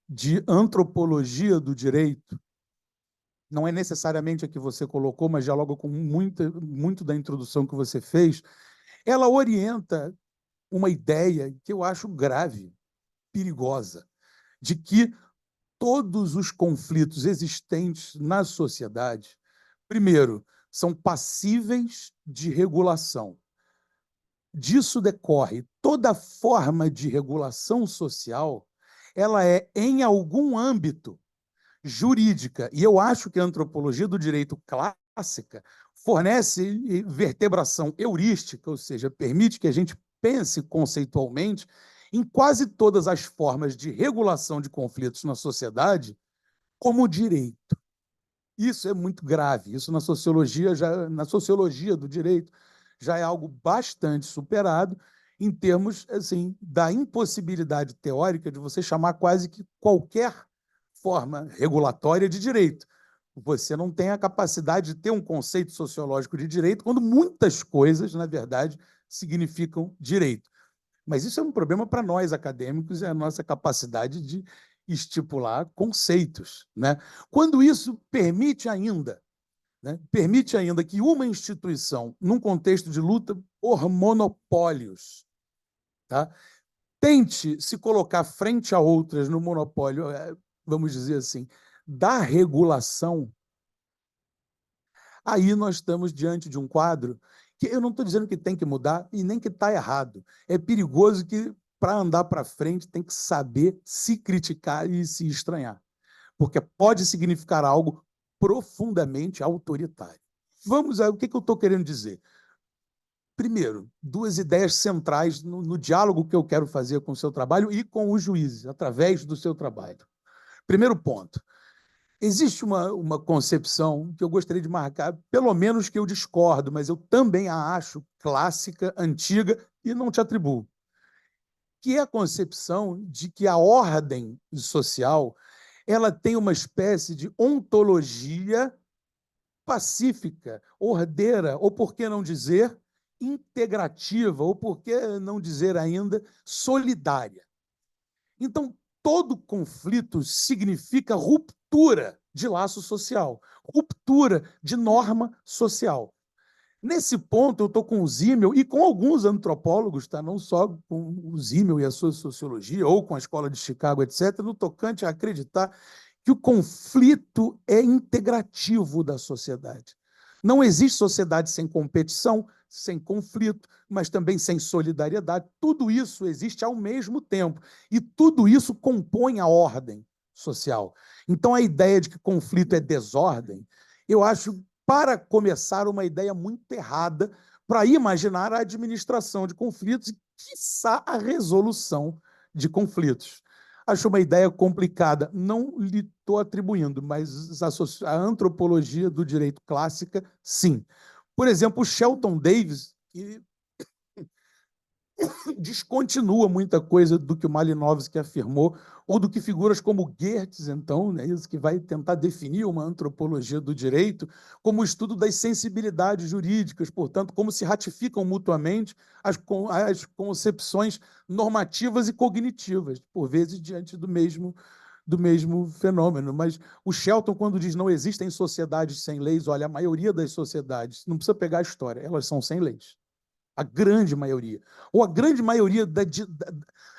de antropologia do direito, não é necessariamente a que você colocou, mas dialoga com muito da introdução que você fez, ela orienta uma ideia que eu acho grave, perigosa, de que todos os conflitos existentes na sociedade, primeiro, são passíveis de regulação. Disso decorre toda forma de regulação social, ela é, em algum âmbito, jurídica. E eu acho que a antropologia do direito clássica fornece vertebração heurística, ou seja, permite que a gente pense conceitualmente em quase todas as formas de regulação de conflitos na sociedade como direito. Isso é muito grave. Isso na sociologia do direito já é algo bastante superado em termos assim da impossibilidade teórica de você chamar quase que qualquer forma regulatória de direito. Você não tem a capacidade de ter um conceito sociológico de direito quando muitas coisas, na verdade, significam direito. Mas isso é um problema para nós, acadêmicos, é a nossa capacidade de estipular conceitos. Né? Quando isso permite ainda que uma instituição, num contexto de luta por monopólios, tá, tente se colocar frente a outras no monopólio, vamos dizer assim, da regulação, aí nós estamos diante de um quadro que eu não estou dizendo que tem que mudar e nem que está errado. É perigoso que para andar para frente, tem que saber se criticar e se estranhar, porque pode significar algo profundamente autoritário. Vamos ao que eu estou querendo dizer. Primeiro, duas ideias centrais no diálogo que eu quero fazer com o seu trabalho e com os juízes, através do seu trabalho. Primeiro ponto, existe uma concepção que eu gostaria de marcar, pelo menos que eu discordo, mas eu também a acho clássica, antiga, e não te atribuo, que é a concepção de que a ordem social ela tem uma espécie de ontologia pacífica, ordeira, ou por que não dizer integrativa, ou por que não dizer ainda solidária. Então, todo conflito significa ruptura de laço social, ruptura de norma social. Nesse ponto, eu estou com o Zimmel e com alguns antropólogos, tá? Não só com o Zimmel e a sua sociologia, ou com a Escola de Chicago, etc., no tocante a acreditar que o conflito é integrativo da sociedade. Não existe sociedade sem competição, sem conflito, mas também sem solidariedade. Tudo isso existe ao mesmo tempo, e tudo isso compõe a ordem social. Então, a ideia de que conflito é desordem, eu acho, para começar, uma ideia muito errada para imaginar a administração de conflitos e, quiçá, a resolução de conflitos. Acho uma ideia complicada. Não lhe estou atribuindo, mas a antropologia do direito clássica, sim. Por exemplo, o Shelton Davis, que descontinua muita coisa do que o Malinowski afirmou, ou do que figuras como Geertz, então, né, isso que vai tentar definir uma antropologia do direito, como o estudo das sensibilidades jurídicas, portanto, como se ratificam mutuamente as concepções normativas e cognitivas, por vezes diante do mesmo fenômeno. Mas o Shelton, quando diz não existem sociedades sem leis, olha, a maioria das sociedades, não precisa pegar a história, elas são sem leis. A grande maioria, ou a grande maioria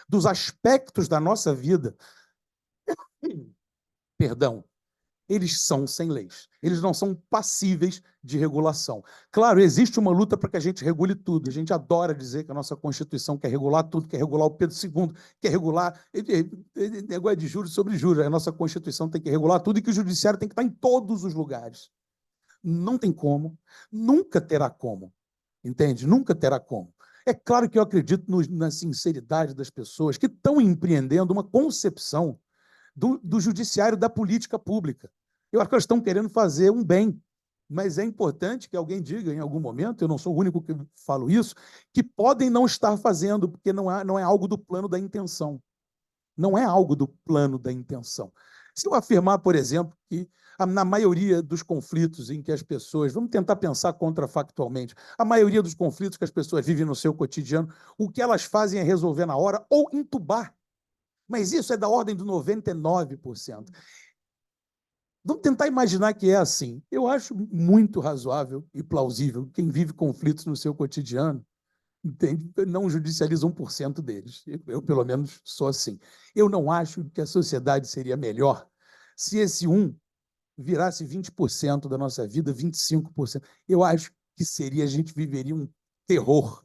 dos aspectos da nossa vida, perdão, eles são sem leis. Eles não são passíveis de regulação. Claro, existe uma luta para que a gente regule tudo. A gente adora dizer que a nossa Constituição quer regular tudo, quer regular o Pedro II, quer regular negócio de juros sobre juros. A nossa Constituição tem que regular tudo e que o judiciário tem que estar em todos os lugares. Não tem como, nunca terá como. Entende? Nunca terá como. É claro que eu acredito na sinceridade das pessoas que estão empreendendo uma concepção do judiciário da política pública. Eu acho que elas estão querendo fazer um bem, mas é importante que alguém diga em algum momento, eu não sou o único que falo isso, que podem não estar fazendo, porque não é algo do plano da intenção. Não é algo do plano da intenção. Se eu afirmar, por exemplo, que na maioria dos conflitos em que as pessoas, vamos tentar pensar contrafactualmente, a maioria dos conflitos que as pessoas vivem no seu cotidiano, o que elas fazem é resolver na hora ou entubar. Mas isso é da ordem do 99%. Vamos tentar imaginar que é assim. Eu acho muito razoável e plausível quem vive conflitos no seu cotidiano entende? Não judicializa 1% deles. Eu, pelo menos, sou assim. Eu não acho que a sociedade seria melhor se esse 1 virasse 20% da nossa vida, 25%. Eu acho que a gente viveria um terror.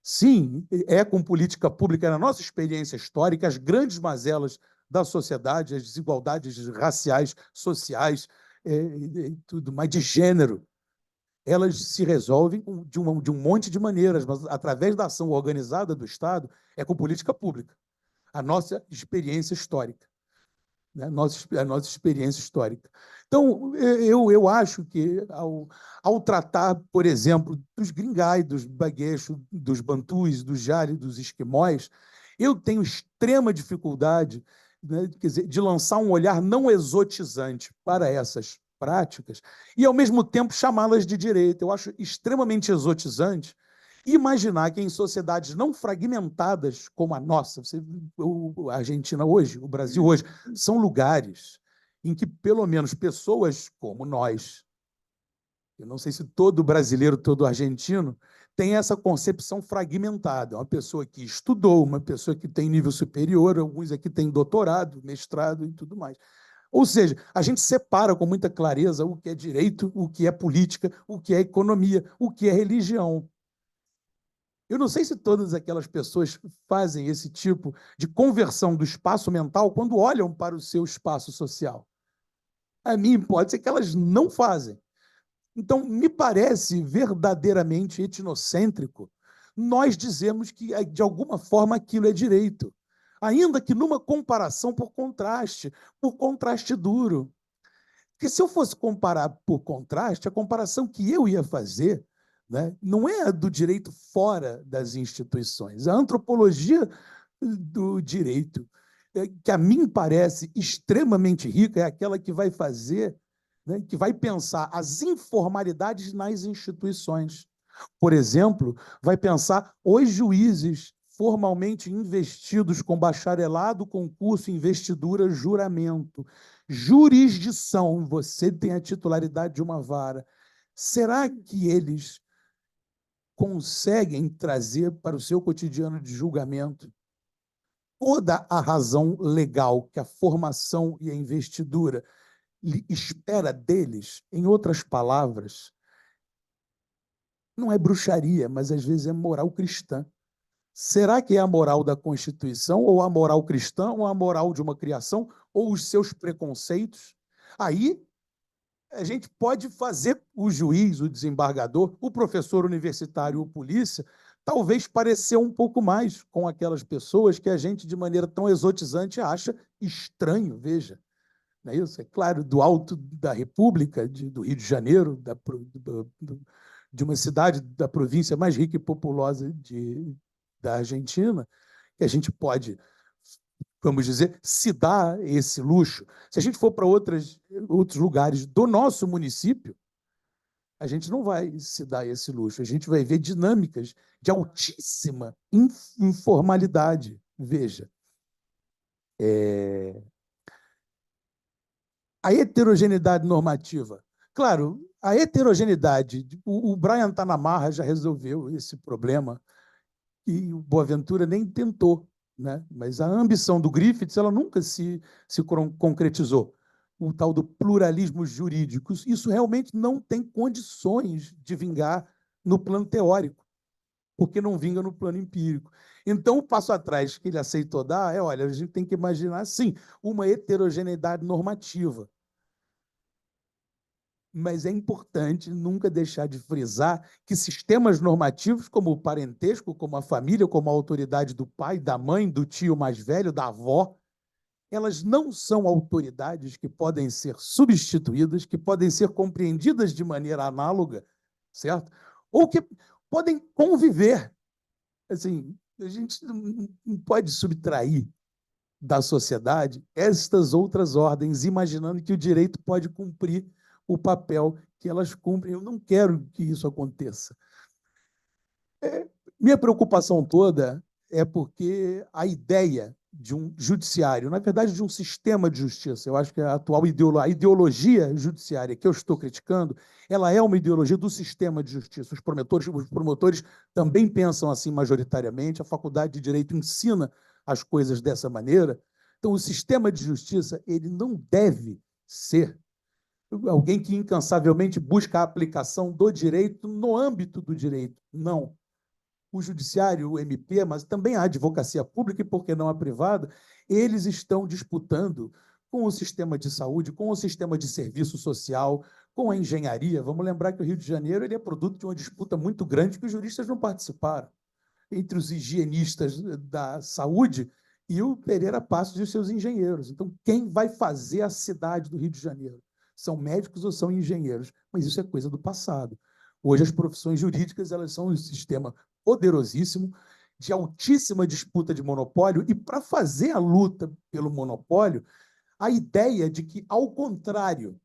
Sim, é com política pública, na nossa experiência histórica, as grandes mazelas da sociedade, as desigualdades raciais, sociais, tudo mais de gênero, elas se resolvem de um monte de maneiras, mas através da ação organizada do Estado, é com política pública. A nossa experiência histórica. Né? A nossa experiência histórica. Então, eu acho que, ao tratar, por exemplo, dos gringai, dos baguecho, dos bantus, dos jari, dos esquimós, eu tenho extrema dificuldade, né, quer dizer, de lançar um olhar não exotizante para essas práticas e, ao mesmo tempo, chamá-las de direito. Eu acho extremamente exotizante imaginar que em sociedades não fragmentadas como a nossa, a Argentina hoje, o Brasil hoje, são lugares em que, pelo menos, pessoas como nós, eu não sei se todo brasileiro, todo argentino, tem essa concepção fragmentada. Uma pessoa que estudou, uma pessoa que tem nível superior, alguns aqui têm doutorado, mestrado e tudo mais. Ou seja, a gente separa com muita clareza o que é direito, o que é política, o que é economia, o que é religião. Eu não sei se todas aquelas pessoas fazem esse tipo de conversão do espaço mental quando olham para o seu espaço social. A minha hipótese é que elas não fazem. Então, me parece verdadeiramente etnocêntrico nós dizemos que, de alguma forma, aquilo é direito, ainda que numa comparação por contraste duro. Porque se eu fosse comparar por contraste, a comparação que eu ia fazer, né, não é a do direito fora das instituições. A antropologia do direito, que a mim parece extremamente rica, é aquela que vai fazer, né, que vai pensar as informalidades nas instituições. Por exemplo, vai pensar os juízes formalmente investidos com bacharelado, concurso, investidura, juramento. Jurisdição, você tem a titularidade de uma vara. Será que eles conseguem trazer para o seu cotidiano de julgamento toda a razão legal que a formação e a investidura espera deles? Em outras palavras, não é bruxaria, mas às vezes é moral cristã. Será que é a moral da Constituição, ou a moral cristã, ou a moral de uma criação, ou os seus preconceitos? Aí a gente pode fazer o juiz, o desembargador, o professor universitário, o polícia, talvez parecer um pouco mais com aquelas pessoas que a gente, de maneira tão exotizante, acha estranho, veja. Não é isso? É claro, do alto da República, do Rio de Janeiro, de uma cidade da província mais rica e populosa da Argentina, que a gente pode, vamos dizer, se dar esse luxo. Se a gente for para outros lugares do nosso município, a gente não vai se dar esse luxo. A gente vai ver dinâmicas de altíssima informalidade. Veja, a heterogeneidade normativa. Claro, a heterogeneidade, o Brian está na marra, já resolveu esse problema, e o Boaventura nem tentou, né? Mas a ambição do Griffiths ela nunca se concretizou. O tal do pluralismo jurídico, isso realmente não tem condições de vingar no plano teórico, porque não vinga no plano empírico. Então, o passo atrás que ele aceitou dar olha, a gente tem que imaginar, sim, uma heterogeneidade normativa. Mas é importante nunca deixar de frisar que sistemas normativos, como o parentesco, como a família, como a autoridade do pai, da mãe, do tio mais velho, da avó, elas não são autoridades que podem ser substituídas, que podem ser compreendidas de maneira análoga, certo? Ou que podem conviver. Assim, a gente não pode subtrair da sociedade estas outras ordens, imaginando que o direito pode cumprir o papel que elas cumprem. Eu não quero que isso aconteça. Minha preocupação toda é porque a ideia de um judiciário, na verdade, de um sistema de justiça, eu acho que a atual ideologia judiciária que eu estou criticando, ela é uma ideologia do sistema de justiça. Os promotores também pensam assim majoritariamente, a Faculdade de Direito ensina as coisas dessa maneira. Então, o sistema de justiça ele não deve ser alguém que incansavelmente busca a aplicação do direito no âmbito do direito. Não. O judiciário, o MP, mas também a advocacia pública e, por que não, a privada, eles estão disputando com o sistema de saúde, com o sistema de serviço social, com a engenharia. Vamos lembrar que o Rio de Janeiro ele é produto de uma disputa muito grande que os juristas não participaram, entre os higienistas da saúde e o Pereira Passos e os seus engenheiros. Então, quem vai fazer a cidade do Rio de Janeiro? São médicos ou são engenheiros? Mas isso é coisa do passado. Hoje, as profissões jurídicas elas são um sistema poderosíssimo, de altíssima disputa de monopólio, e para fazer a luta pelo monopólio, a ideia de que, ao contrário,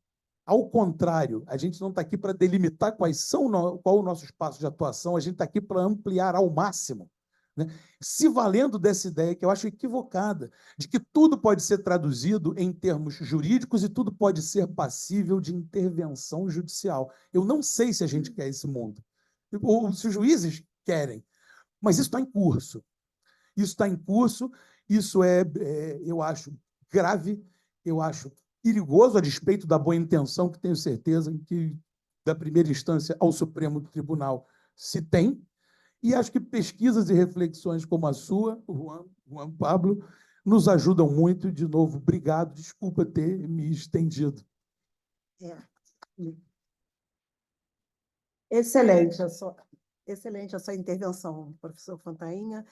a gente não está aqui para delimitar qual o nosso espaço de atuação, a gente está aqui para ampliar ao máximo, né? Se valendo dessa ideia, que eu acho equivocada, de que tudo pode ser traduzido em termos jurídicos e tudo pode ser passível de intervenção judicial. Eu não sei se a gente quer esse mundo, ou se os juízes querem, mas isso está em curso. Isso está em curso, isso eu acho grave, eu acho perigoso, a despeito da boa intenção, que tenho certeza que, da primeira instância ao Supremo Tribunal, se tem. E acho que pesquisas e reflexões como a sua, Juan Pablo, nos ajudam muito. De novo, obrigado. Desculpa ter me estendido. É. Excelente excelente a sua intervenção, professor Fontainha.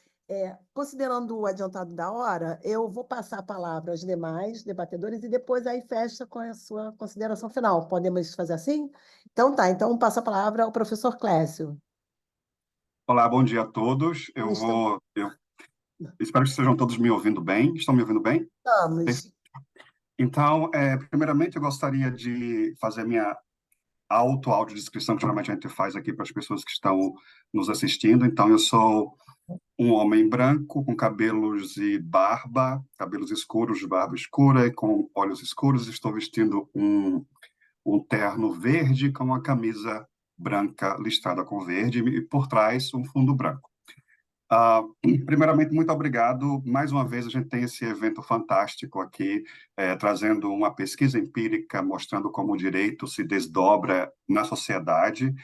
Considerando o adiantado da hora, eu vou passar a palavra aos demais debatedores e depois aí fecha com a sua consideração final. Podemos fazer assim? Então tá, então passo a palavra ao professor Clécio. Olá, bom dia a todos. Eu espero que estejam todos me ouvindo bem. Estão me ouvindo bem? Estamos. Então, primeiramente, eu gostaria de fazer minha audiodescrição, que geralmente a gente faz aqui para as pessoas que estão nos assistindo. Então, eu sou um homem branco, com cabelos e barba, cabelos escuros, barba escura e com olhos escuros. Estou vestindo um terno verde com uma camisa branca listrada com verde e por trás um fundo branco. Primeiramente, muito obrigado. Mais uma vez, a gente tem esse evento fantástico aqui, trazendo uma pesquisa empírica, mostrando como o direito se desdobra na sociedade.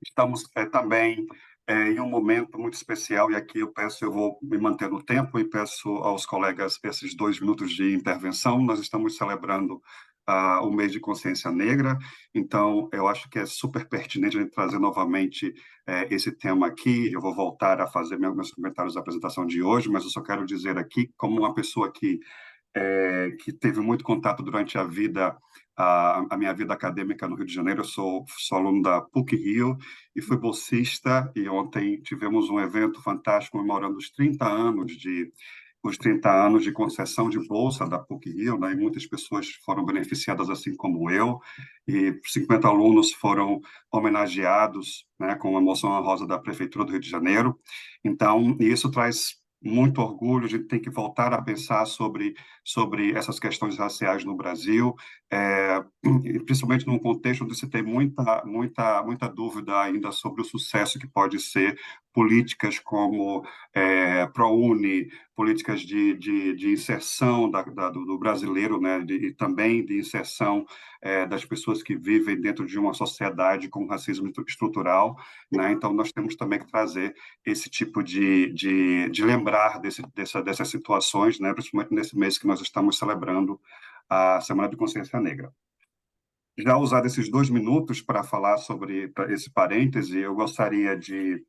Estamos também em um momento muito especial, e aqui eu vou me manter no tempo e peço aos colegas esses 2 minutos de intervenção. Nós estamos celebrando o mês de consciência negra, então eu acho que é super pertinente a gente trazer novamente esse tema aqui. Eu vou voltar a fazer meus comentários da apresentação de hoje, mas eu só quero dizer aqui, como uma pessoa que teve muito contato durante a vida, a minha vida acadêmica no Rio de Janeiro. Eu sou aluno da PUC-Rio e fui bolsista, e ontem tivemos um evento fantástico comemorando os 30 anos de concessão de bolsa da PUC-Rio, né? E muitas pessoas foram beneficiadas assim como eu, e 50 alunos foram homenageados, né, com a menção honrosa da Prefeitura do Rio de Janeiro. Então, isso traz muito orgulho. A gente tem que voltar a pensar sobre essas questões raciais no Brasil, principalmente num contexto onde se tem muita dúvida ainda sobre o sucesso que pode ser políticas como ProUni, políticas de inserção do brasileiro, né, e também de inserção das pessoas que vivem dentro de uma sociedade com racismo estrutural, né? Então, nós temos também que trazer esse tipo de lembrar dessas situações, né, principalmente nesse mês que nós estamos celebrando a Semana de Consciência Negra. Já usar esses 2 minutos para falar sobre esse parêntese, eu gostaria de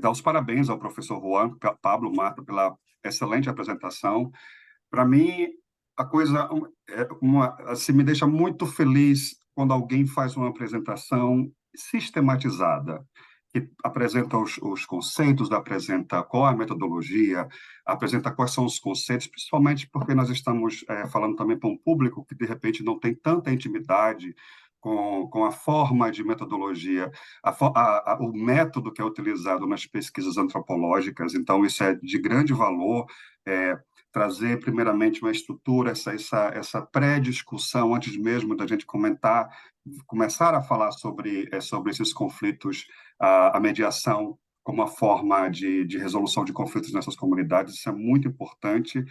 dar os parabéns ao professor Juan Pablo Mata pela excelente apresentação. Para mim, a coisa assim, me deixa muito feliz quando alguém faz uma apresentação sistematizada, que apresenta os conceitos, apresenta qual é a metodologia, apresenta quais são os conceitos, principalmente porque nós estamos falando também para um público que, de repente, não tem tanta intimidade com a forma de metodologia, o método que é utilizado nas pesquisas antropológicas. Então, isso é de grande valor, trazer, primeiramente, uma estrutura, essa pré-discussão, antes mesmo da gente começar a falar sobre esses conflitos, a mediação como uma forma de resolução de conflitos nessas comunidades. Isso é muito importante,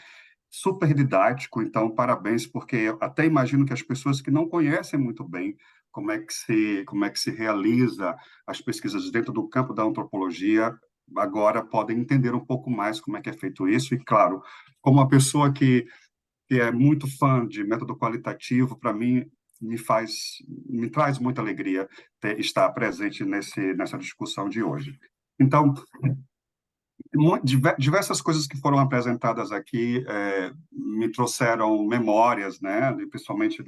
super didático. Então, parabéns, porque eu até imagino que as pessoas que não conhecem muito bem como é que se realiza as pesquisas dentro do campo da antropologia, agora podem entender um pouco mais como é que é feito isso. E, claro, como uma pessoa que é muito fã de método qualitativo, para mim, me traz muita alegria estar presente nessa discussão de hoje. Então, diversas coisas que foram apresentadas aqui me trouxeram memórias, né? Principalmente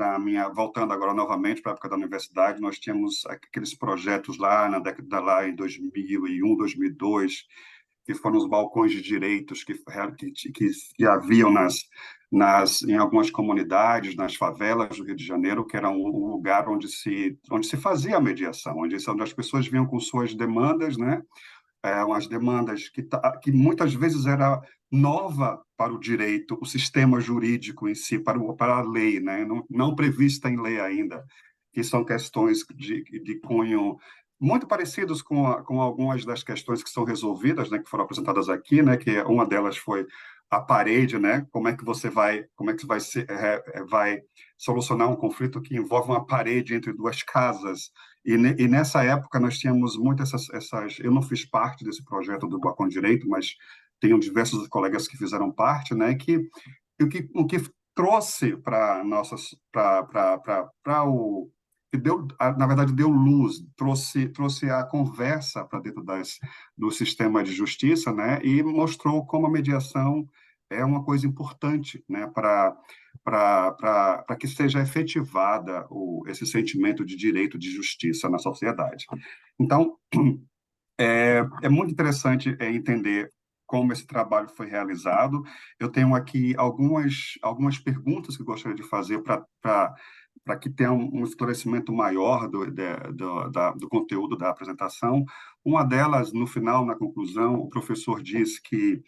voltando agora novamente para a época da universidade, nós tínhamos aqueles projetos lá lá em 2001, 2002, que foram os balcões de direitos que haviam em algumas comunidades, nas favelas do Rio de Janeiro, que era um lugar onde se fazia a mediação, onde as pessoas vinham com suas demandas, né? Umas demandas que muitas vezes era nova para o direito, o sistema jurídico em si, para a lei, né? Não prevista em lei ainda, que são questões de cunho muito parecidos com algumas das questões que são resolvidas, né, que foram apresentadas aqui, né, que uma delas foi a parede, né? Como é que você vai vai solucionar um conflito que envolve uma parede entre duas casas? E nessa época nós tínhamos muitas essas. Eu não fiz parte desse projeto do Boa com Direito, mas tenho diversos colegas que fizeram parte, né? O que trouxe para nossas para o que deu, na verdade, deu luz, trouxe a conversa para dentro do sistema de justiça, né? E mostrou como a mediação é uma coisa importante, né? Para que seja efetivada esse sentimento de direito de justiça na sociedade. Então, é muito interessante entender como esse trabalho foi realizado. Eu tenho aqui algumas perguntas que gostaria de fazer para que tenha um esclarecimento maior do conteúdo da apresentação. Uma delas, no final, na conclusão, o professor diz que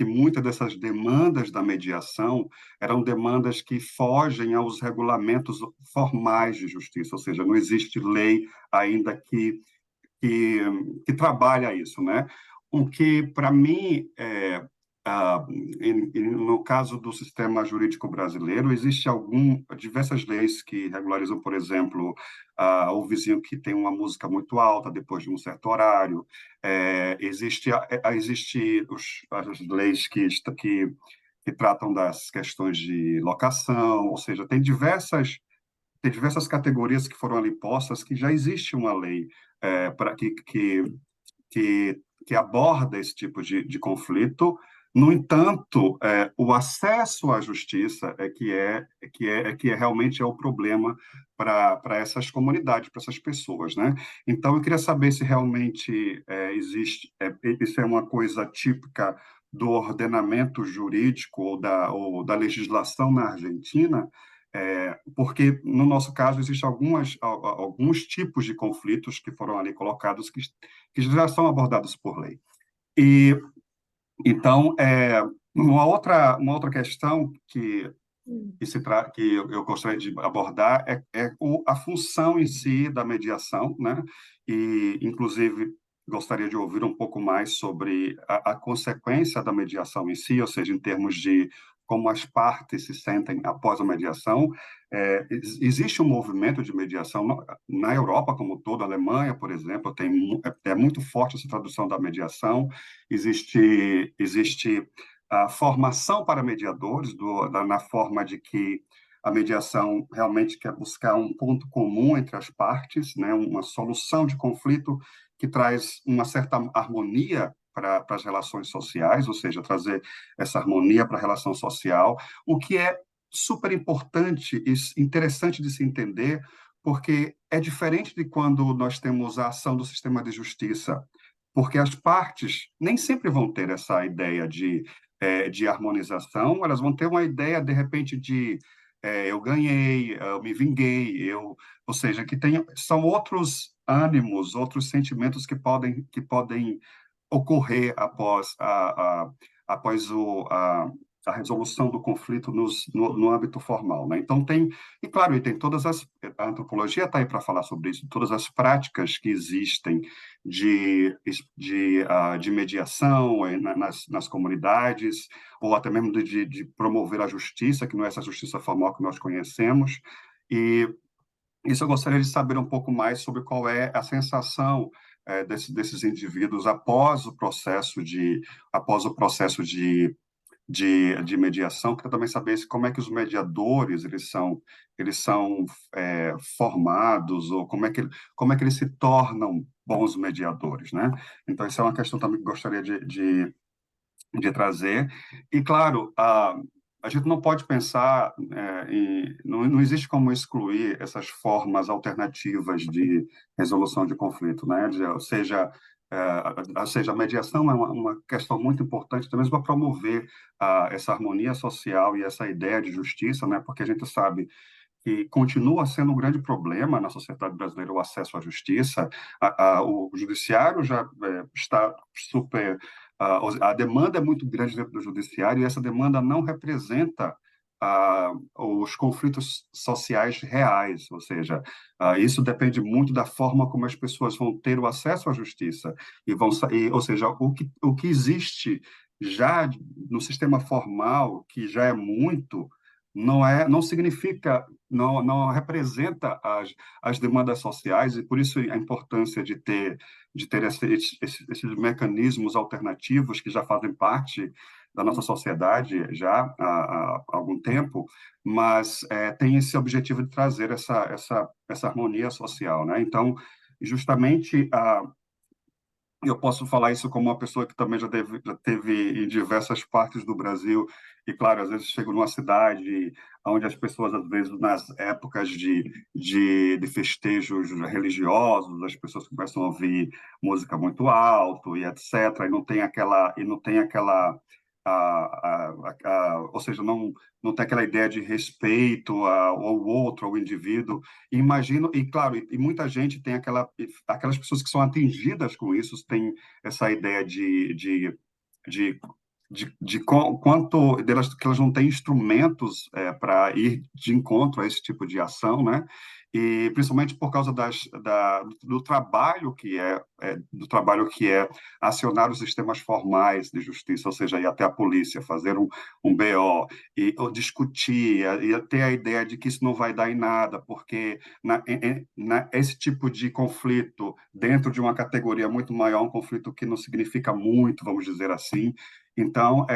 muitas dessas demandas da mediação eram demandas que fogem aos regulamentos formais de justiça, ou seja, não existe lei ainda que, que trabalha isso, né? O que, para mim, no caso do sistema jurídico brasileiro, existe diversas leis que regularizam, por exemplo, o vizinho que tem uma música muito alta depois de um certo horário. Existe as leis que tratam das questões de locação, ou seja, tem diversas categorias que foram ali postas que já existe uma lei para que aborda esse tipo de conflito. No entanto, o acesso à justiça que realmente é o problema para essas comunidades, para essas pessoas, né? Então, eu queria saber se realmente isso é uma coisa típica do ordenamento jurídico ou da legislação na Argentina, porque, no nosso caso, existem alguns tipos de conflitos que foram ali colocados que já são abordados por lei. E, então, uma outra questão que eu gostaria de abordar é a função em si da mediação, né? E, inclusive, gostaria de ouvir um pouco mais sobre a consequência da mediação em si, ou seja, em termos de como as partes se sentem após a mediação. Existe um movimento de mediação na Europa como um todo, a Alemanha, por exemplo, é muito forte essa tradução da mediação. Existe a formação para mediadores, na forma de que a mediação realmente quer buscar um ponto comum entre as partes, né, uma solução de conflito que traz uma certa harmonia para as relações sociais, ou seja, trazer essa harmonia para a relação social, o que é super importante e interessante de se entender, porque é diferente de quando nós temos a ação do sistema de justiça, porque as partes nem sempre vão ter essa ideia de harmonização, elas vão ter uma ideia, de repente, eu ganhei, eu me vinguei, ou seja, são outros ânimos, outros sentimentos que podem ocorrer após a resolução do conflito no âmbito formal, né? Então e claro, a antropologia está aí para falar sobre isso, todas as práticas que existem de mediação nas comunidades, ou até mesmo de promover a justiça, que não é essa justiça formal que nós conhecemos. E isso eu gostaria de saber um pouco mais sobre qual é a sensação desses indivíduos após o processo de mediação. Quero também saber como é que os mediadores eles são formados, ou como é que eles se tornam bons mediadores, né? Então, isso é uma questão também que gostaria de trazer. E, claro, a gente não pode pensar, não existe como excluir essas formas alternativas de resolução de conflito, né? Ou seja, a mediação é uma questão muito importante também para promover essa harmonia social e essa ideia de justiça, né? Porque a gente sabe que continua sendo um grande problema na sociedade brasileira o acesso à justiça. O judiciário já está super... a demanda é muito grande dentro do judiciário e essa demanda não representa os conflitos sociais reais, ou seja, isso depende muito da forma como as pessoas vão ter o acesso à justiça ou seja, o que existe já no sistema formal, que já é muito, não significa, não representa as demandas sociais, e por isso a importância de ter esses mecanismos alternativos que já fazem parte da nossa sociedade já há algum tempo, mas tem esse objetivo de trazer essa harmonia social, né? Então, justamente eu posso falar isso como uma pessoa que também já teve em diversas partes do Brasil, e claro, às vezes chego numa cidade onde as pessoas, às vezes, nas épocas de festejos religiosos, as pessoas começam a ouvir música muito alto e etc., e não tem aquela ou seja, não tem aquela ideia de respeito ao outro, ao indivíduo. Imagino, e claro, e muita gente tem aquelas pessoas que são atingidas com isso, tem essa ideia quanto delas que elas não têm instrumentos para ir de encontro a esse tipo de ação, né? E principalmente por causa do trabalho que é acionar os sistemas formais de justiça, ou seja, ir até a polícia, fazer um BO ou discutir e ter a ideia de que isso não vai dar em nada, porque esse tipo de conflito dentro de uma categoria muito maior, um conflito que não significa muito, vamos dizer assim. Então,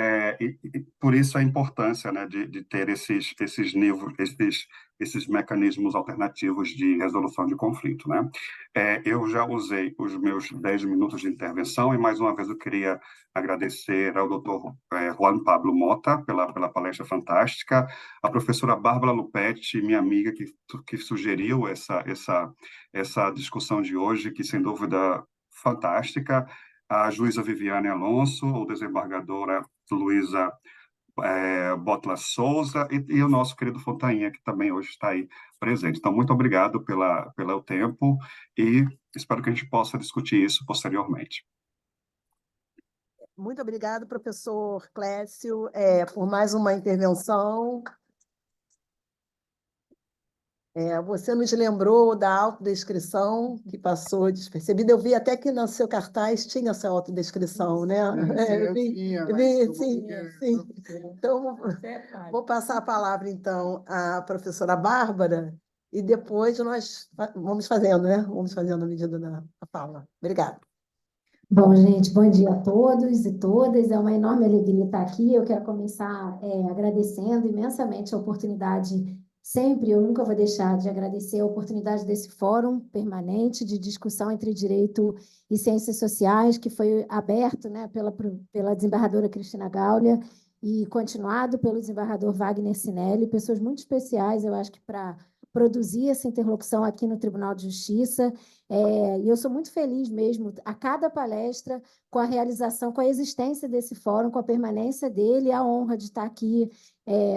por isso a importância, né, de ter esses níveis, esses mecanismos alternativos de resolução de conflito, né? Eu já usei os meus 10 minutos de intervenção e, mais uma vez, eu queria agradecer ao Dr. Juan Pablo Mota pela palestra fantástica, a professora Bárbara Lupetti, minha amiga, que sugeriu essa discussão de hoje, que, sem dúvida, fantástica, a juíza Viviane Alonso, o desembargadora Luísa Botla Souza e o nosso querido Fontainha, que também hoje está aí presente. Então, muito obrigado pelo tempo e espero que a gente possa discutir isso posteriormente. Muito obrigado, professor Clécio, por mais uma intervenção. Você nos lembrou da autodescrição que passou despercebida. Eu vi até que no seu cartaz tinha essa autodescrição, né? Sim. Então, vou passar a palavra, então, à professora Bárbara e depois nós vamos fazendo, né? Vamos fazendo a medida da fala. Obrigada. Bom, gente, bom dia a todos e todas. É uma enorme alegria estar aqui. Eu quero começar agradecendo imensamente a oportunidade. Sempre, eu nunca vou deixar de agradecer a oportunidade desse fórum permanente de discussão entre direito e ciências sociais, que foi aberto, né, pela desembargadora Cristina Gaulia e continuado pelo desembargador Wagner Sinelli, pessoas muito especiais, eu acho que para produzir essa interlocução aqui no Tribunal de Justiça. E eu sou muito feliz mesmo, a cada palestra, com a realização, com a existência desse fórum, com a permanência dele, a honra de estar aqui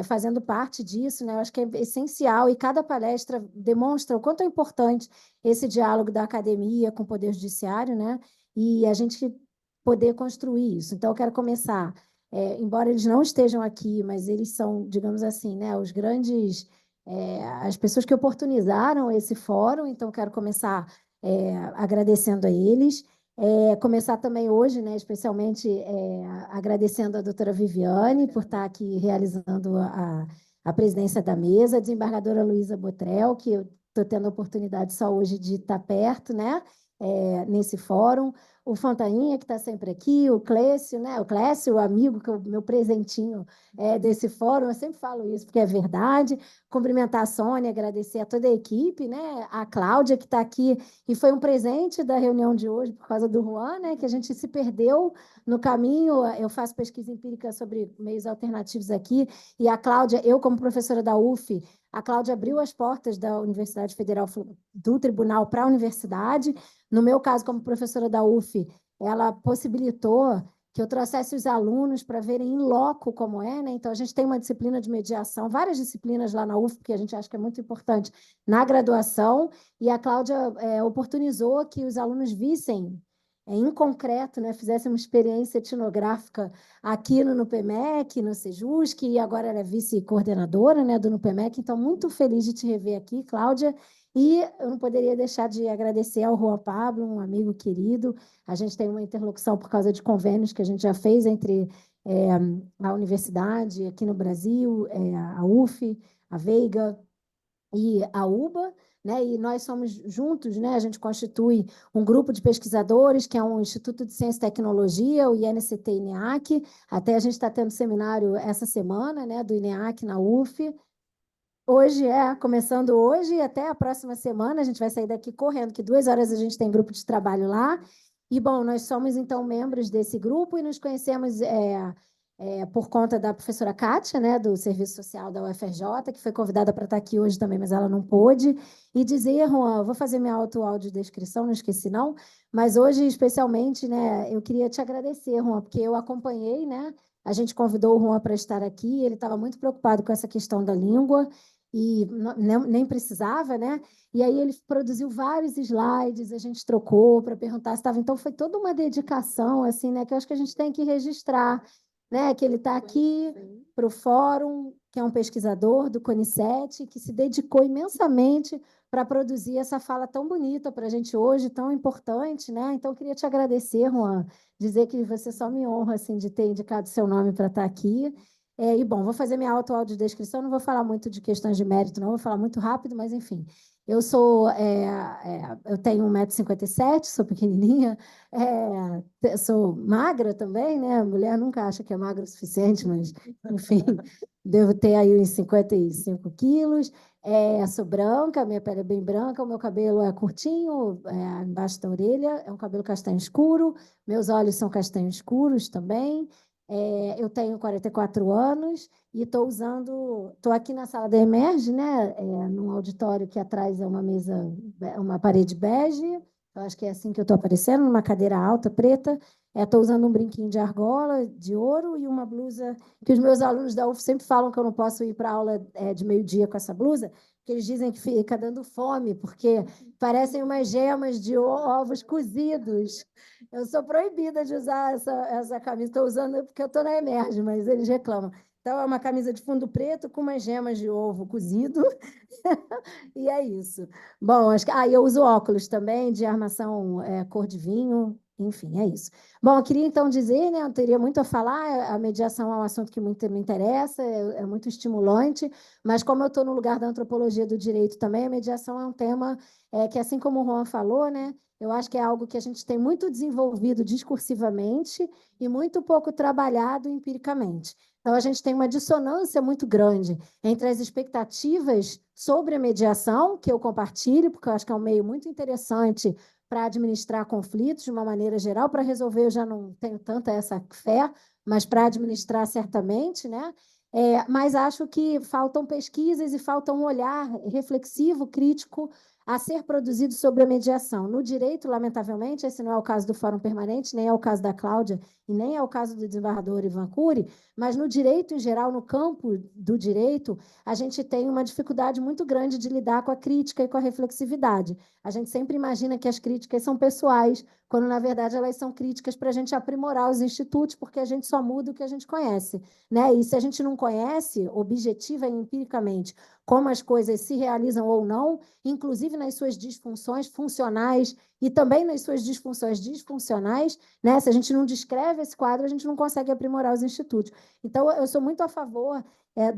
fazendo parte disso, né? Eu acho que é essencial, e cada palestra demonstra o quanto é importante esse diálogo da academia com o Poder Judiciário, né? E a gente poder construir isso. Então, eu quero começar, embora eles não estejam aqui, mas eles são, digamos assim, né, os grandes... as pessoas que oportunizaram esse fórum, então quero começar agradecendo a eles, começar também hoje, né, especialmente agradecendo a doutora Viviane por estar aqui realizando a presidência da mesa, a desembargadora Luísa Botrel, que eu estou tendo a oportunidade só hoje de estar perto, né, nesse fórum, o Fontainha, que está sempre aqui, o Clécio, né? O Clécio, o amigo, que é o meu presentinho desse fórum, eu sempre falo isso, porque é verdade. Cumprimentar a Sônia, agradecer a toda a equipe, né? A Cláudia, que está aqui, e foi um presente da reunião de hoje, por causa do Juan, né? Que a gente se perdeu no caminho. Eu faço pesquisa empírica sobre meios alternativos aqui, e a Cláudia, eu como professora da UF, a Cláudia abriu as portas da Universidade Federal do Tribunal para a universidade. No meu caso, como professora da UF, ela possibilitou que eu trouxesse os alunos para verem em loco como é, né? Então, a gente tem uma disciplina de mediação, várias disciplinas lá na UF, porque a gente acha que é muito importante na graduação, e a Cláudia oportunizou que os alunos vissem em concreto, né, fizessem uma experiência etnográfica aqui no NUPEMEC, no Sejusc, e agora ela é vice-coordenadora, né, do NUPEMEC, então muito feliz de te rever aqui, Cláudia, E eu não poderia deixar de agradecer ao Juan Pablo, um amigo querido. A gente tem uma interlocução por causa de convênios que a gente já fez entre a universidade aqui no Brasil, a UF, a Veiga e a UBA, né? E nós somos juntos, né? A gente constitui um grupo de pesquisadores, que é um Instituto de Ciência e Tecnologia, o INCT-INEAC. Até a gente está tendo seminário essa semana, né? Do INEAC na UF. Hoje começando hoje e até a próxima semana, a gente vai sair daqui correndo, que 2 horas a gente tem grupo de trabalho lá. E, bom, nós somos, então, membros desse grupo e nos conhecemos por conta da professora Kátia, né, do Serviço Social da UFRJ, que foi convidada para estar aqui hoje também, mas ela não pôde. E dizer, Juan, vou fazer minha audiodescrição, não esqueci não, mas hoje, especialmente, né, eu queria te agradecer, Juan, porque eu acompanhei, né, a gente convidou o Juan para estar aqui, ele estava muito preocupado com essa questão da língua, e nem precisava, né? E aí ele produziu vários slides, a gente trocou para perguntar se estava. Então, foi toda uma dedicação, assim, né? Que eu acho que a gente tem que registrar, né? Que ele está aqui para o Fórum, que é um pesquisador do CONICET, que se dedicou imensamente para produzir essa fala tão bonita para a gente hoje, tão importante, né? Então, eu queria te agradecer, Juan, dizer que você só me honra, assim, de ter indicado seu nome para estar aqui. E, bom, vou fazer minha audiodescrição, não vou falar muito de questões de mérito, não, vou falar muito rápido, mas, enfim. Eu tenho 1,57 m, sou pequenininha, sou magra também, né? A mulher nunca acha que é magra o suficiente, mas, enfim, devo ter aí uns 55 quilos. Sou branca, minha pele é bem branca, o meu cabelo é curtinho, embaixo da orelha, é um cabelo castanho escuro, meus olhos são castanho escuros também. Eu tenho 44 anos e estou aqui na sala da Emerge, né? Num auditório que atrás é uma mesa, uma parede bege, eu acho que é assim que eu estou aparecendo, numa cadeira alta, preta. Estou usando um brinquinho de argola, de ouro, e uma blusa que os meus alunos da UF sempre falam que eu não posso ir para a aula de meio-dia com essa blusa, porque eles dizem que fica dando fome, porque parecem umas gemas de ovos cozidos. Eu sou proibida de usar essa camisa. Estou usando porque eu estou na Emerge, mas eles reclamam. Então, é uma camisa de fundo preto com umas gemas de ovo cozido. E é isso. Bom, acho que... eu uso óculos também, de armação cor de vinho. Enfim, é isso. Bom, eu queria então dizer, né, eu teria muito a falar, a mediação é um assunto que muito me interessa, é muito estimulante, mas como eu estou no lugar da antropologia do direito também, a mediação é um tema que, assim como o Juan falou, né, eu acho que é algo que a gente tem muito desenvolvido discursivamente e muito pouco trabalhado empiricamente. Então, a gente tem uma dissonância muito grande entre as expectativas sobre a mediação, que eu compartilho, porque eu acho que é um meio muito interessante para administrar conflitos de uma maneira geral. Para resolver, eu já não tenho tanta essa fé, mas para administrar, certamente, né? Mas acho que faltam pesquisas e falta um olhar reflexivo, crítico, a ser produzido sobre a mediação. No direito, lamentavelmente, esse não é o caso do Fórum Permanente, nem é o caso da Cláudia, e nem é o caso do desembargador Ivan Cury, mas no direito em geral, no campo do direito, a gente tem uma dificuldade muito grande de lidar com a crítica e com a reflexividade. A gente sempre imagina que as críticas são pessoais, quando, na verdade, elas são críticas para a gente aprimorar os institutos, porque a gente só muda o que a gente conhece, né? E se a gente não conhece, objetiva e empiricamente, como as coisas se realizam ou não, inclusive nas suas disfunções funcionais e também nas suas disfunções disfuncionais, né? Se a gente não descreve esse quadro, a gente não consegue aprimorar os institutos. Então, eu sou muito a favor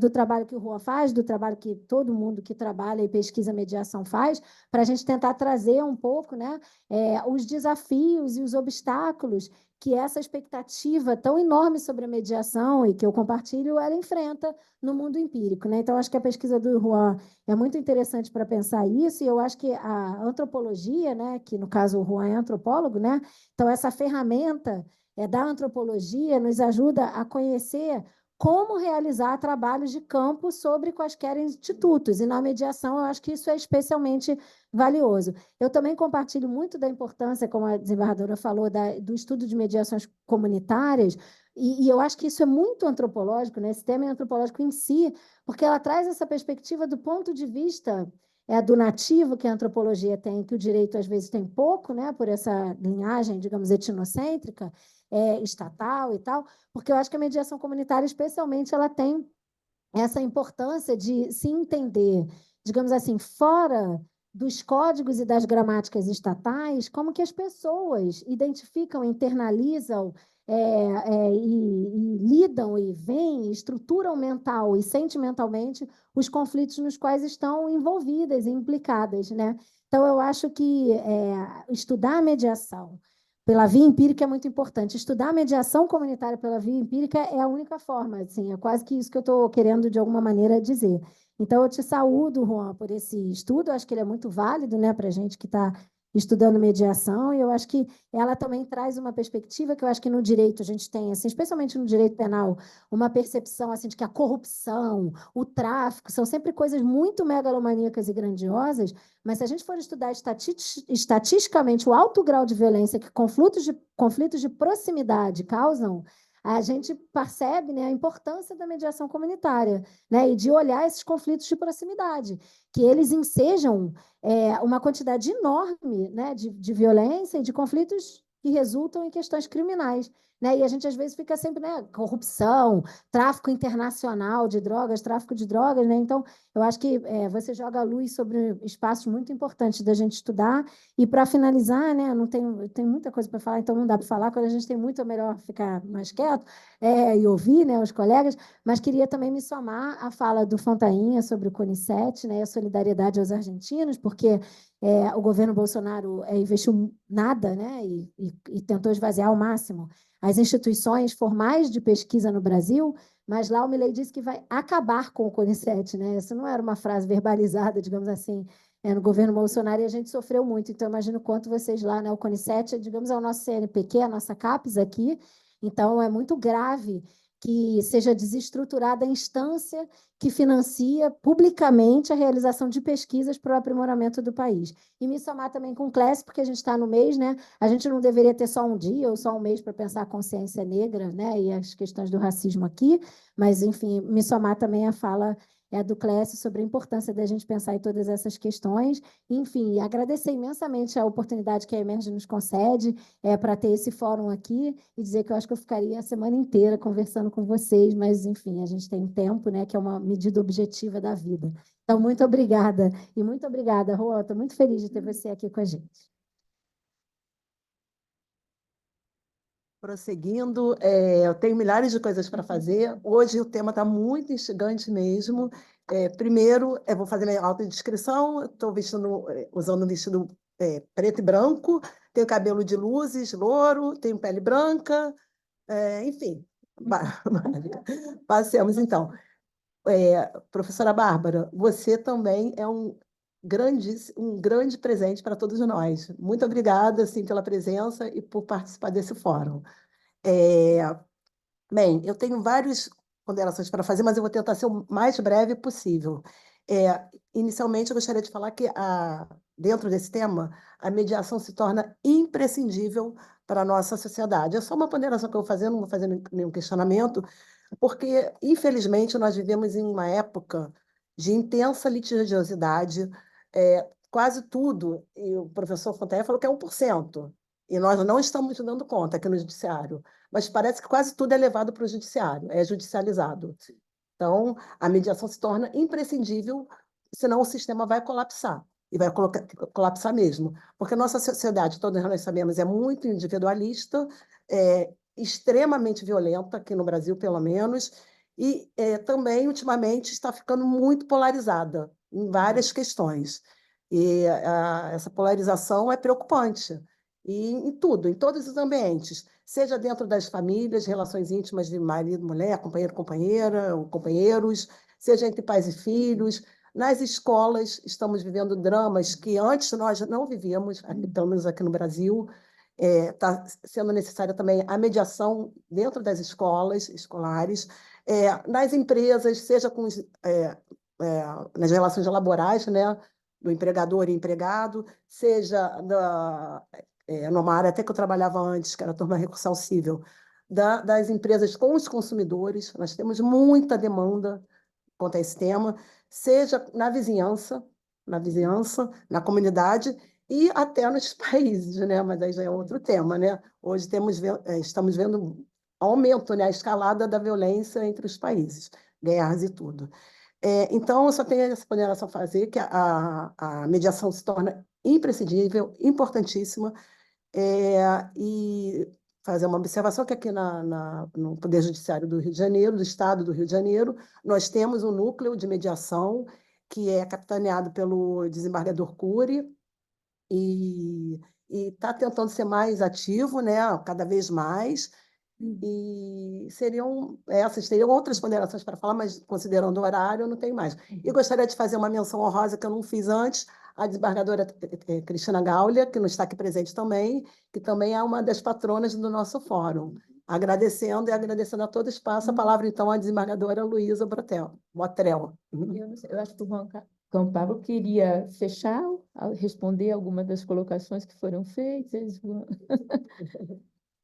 do trabalho que o Juan faz, do trabalho que todo mundo que trabalha e pesquisa mediação faz, para a gente tentar trazer um pouco, né, os desafios e os obstáculos que essa expectativa tão enorme sobre a mediação e que eu compartilho, ela enfrenta no mundo empírico, né? Então, acho que a pesquisa do Juan é muito interessante para pensar isso, e eu acho que a antropologia, né, que no caso o Juan é antropólogo, né? Então, essa ferramenta da antropologia nos ajuda a conhecer como realizar trabalhos de campo sobre quaisquer institutos, e na mediação eu acho que isso é especialmente valioso. Eu também compartilho muito da importância, como a desembargadora falou, do estudo de mediações comunitárias, e eu acho que isso é muito antropológico, né? Esse tema é antropológico em si, porque ela traz essa perspectiva do ponto de vista do nativo que a antropologia tem, que o direito às vezes tem pouco, né? Por essa linhagem, digamos, etnocêntrica, estatal e tal, porque eu acho que a mediação comunitária, especialmente, ela tem essa importância de se entender, digamos assim, fora dos códigos e das gramáticas estatais, como que as pessoas identificam, internalizam e lidam e veem, estruturam mental e sentimentalmente os conflitos nos quais estão envolvidas e implicadas, né? Então, eu acho que estudar a mediação pela via empírica é muito importante. Estudar a mediação comunitária pela via empírica é a única forma, assim, é quase que isso que eu estou querendo, de alguma maneira, dizer. Então, eu te saúdo, Juan, por esse estudo. Eu acho que ele é muito válido, né, para a gente que está estudando mediação, e eu acho que ela também traz uma perspectiva que eu acho que no direito a gente tem, assim, especialmente no direito penal, uma percepção assim, de que a corrupção, o tráfico, são sempre coisas muito megalomaníacas e grandiosas, mas se a gente for estudar estatisticamente o alto grau de violência que conflitos de proximidade causam, a gente percebe, né, a importância da mediação comunitária, né, e de olhar esses conflitos de proximidade, que eles ensejam uma quantidade enorme, né, de violência e de conflitos que resultam em questões criminais. Né? E a gente, às vezes, fica sempre, né, corrupção, tráfico internacional de drogas, tráfico de drogas. Né? Então, eu acho que você joga a luz sobre espaços muito importantes da gente estudar. E, para finalizar, né, não tem muita coisa para falar, então não dá para falar. Quando a gente tem muito, é melhor ficar mais quieto e ouvir, né, os colegas. Mas queria também me somar à fala do Fontainha sobre o CONICET, né, a solidariedade aos argentinos, porque o governo Bolsonaro investiu nada, né, e tentou esvaziar ao máximo as instituições formais de pesquisa no Brasil, mas lá o Milei disse que vai acabar com o CONICET, né? Isso não era uma frase verbalizada, digamos assim, no governo Bolsonaro, e a gente sofreu muito. Então, imagino quanto vocês lá, né? O CONICET, digamos, é o nosso CNPq, a nossa CAPES aqui, então é muito grave que seja desestruturada a instância que financia publicamente a realização de pesquisas para o aprimoramento do país. E me somar também com o CLES, porque a gente está no mês, né? A gente não deveria ter só um dia ou só um mês para pensar a consciência negra, né? E as questões do racismo aqui, mas, enfim, me somar também a fala do Clécio sobre a importância da gente pensar em todas essas questões. Enfim, agradecer imensamente a oportunidade que a Emerge nos concede para ter esse fórum aqui e dizer que eu acho que eu ficaria a semana inteira conversando com vocês, mas, enfim, a gente tem tempo, né, que é uma medida objetiva da vida. Então, muito obrigada. E muito obrigada, Rô. Estou muito feliz de ter você aqui com a gente. Prosseguindo, eu tenho milhares de coisas para fazer. Hoje o tema está muito instigante mesmo. Primeiro, eu vou fazer minha autodescrição. Estou usando um vestido preto e branco, tenho cabelo de luzes, louro, tenho pele branca, enfim. Passemos, então. Professora Bárbara, você também é um grande presente para todos nós. Muito obrigada, assim, pela presença e por participar desse fórum. Bem, eu tenho várias ponderações para fazer, mas eu vou tentar ser o mais breve possível. Inicialmente, eu gostaria de falar que, dentro desse tema, a mediação se torna imprescindível para a nossa sociedade. É só uma ponderação que eu vou fazer, não vou fazer nenhum questionamento, porque, infelizmente, nós vivemos em uma época de intensa litigiosidade, quase tudo, e o professor Fontaine falou que é 1%, e nós não estamos dando conta aqui no judiciário, mas parece que quase tudo é levado para o judiciário, é judicializado. Então, a mediação se torna imprescindível, senão o sistema vai colapsar, e vai colapsar mesmo, porque a nossa sociedade, todos nós sabemos, é muito individualista, extremamente violenta, aqui no Brasil, pelo menos, e também, ultimamente, está ficando muito polarizada em várias questões. E essa polarização é preocupante, e em tudo, em todos os ambientes, seja dentro das famílias, relações íntimas de marido, mulher, companheiro, companheira, ou companheiros, seja entre pais e filhos. Nas escolas, estamos vivendo dramas que antes nós não vivíamos, pelo menos aqui no Brasil. Está sendo necessária também a mediação dentro das escolas escolares, nas empresas, seja nas relações laborais, né, do empregador e empregado, seja numa área até que eu trabalhava antes, que era a turma recursal civil, das empresas com os consumidores. Nós temos muita demanda quanto a esse tema, seja na vizinhança, na comunidade e até nos países, né? Mas aí já é outro tema, né? Hoje estamos vendo aumento, né? A escalada da violência entre os países, guerras e tudo. Então, eu só tenho essa ponderação a fazer, que a mediação se torna imprescindível, importantíssima, e fazer uma observação que aqui no Poder Judiciário do Rio de Janeiro, do Estado do Rio de Janeiro, nós temos um núcleo de mediação que é capitaneado pelo desembargador Cury, e está tentando ser mais ativo, né, cada vez mais, e teriam outras ponderações para falar, mas considerando o horário, eu não tenho mais. E gostaria de fazer uma menção honrosa que eu não fiz antes, a desembargadora Cristina Gaulia, que não está aqui presente também, que também é uma das patronas do nosso fórum. Agradecendo a todo espaço, a palavra então à desembargadora Luísa Botrel. Eu não sei, eu acho que o João Pablo queria fechar, responder alguma das colocações que foram feitas.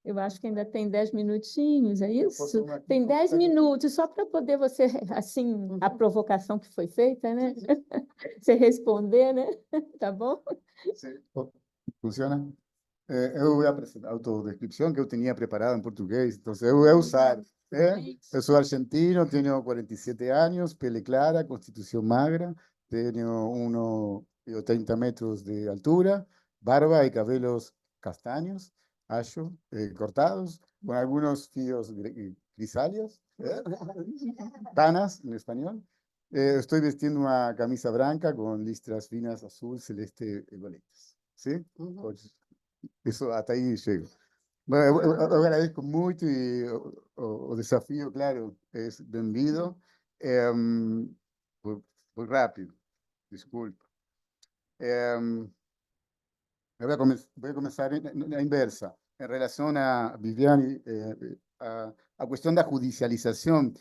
Eu acho que ainda tem 10 minutinhos, é isso? Tem 10 minutos, só para poder você, assim, a provocação que foi feita, né? Você responder, né? Tá bom? Sí. Funciona? Eu vou apresentar a autodescripção que eu tinha preparada em português, então eu vou usar. Eu sou argentino, tenho 47 anos, pele clara, constituição magra, tenho 1,80 metros de altura, barba e cabelos castaños, acho, cortados, con algunos fios grisáceos, canas en español. Estoy vestindo uma camisa branca con listras finas azul, celeste y violetas. ¿Sí? Isso, até aí chego. Eu agradeço muito e o desafio, claro, é bem-vindo. Foi rápido, desculpa. Voy a comenzar na inversa, en relación a Viviane, a cuestión da judicialización.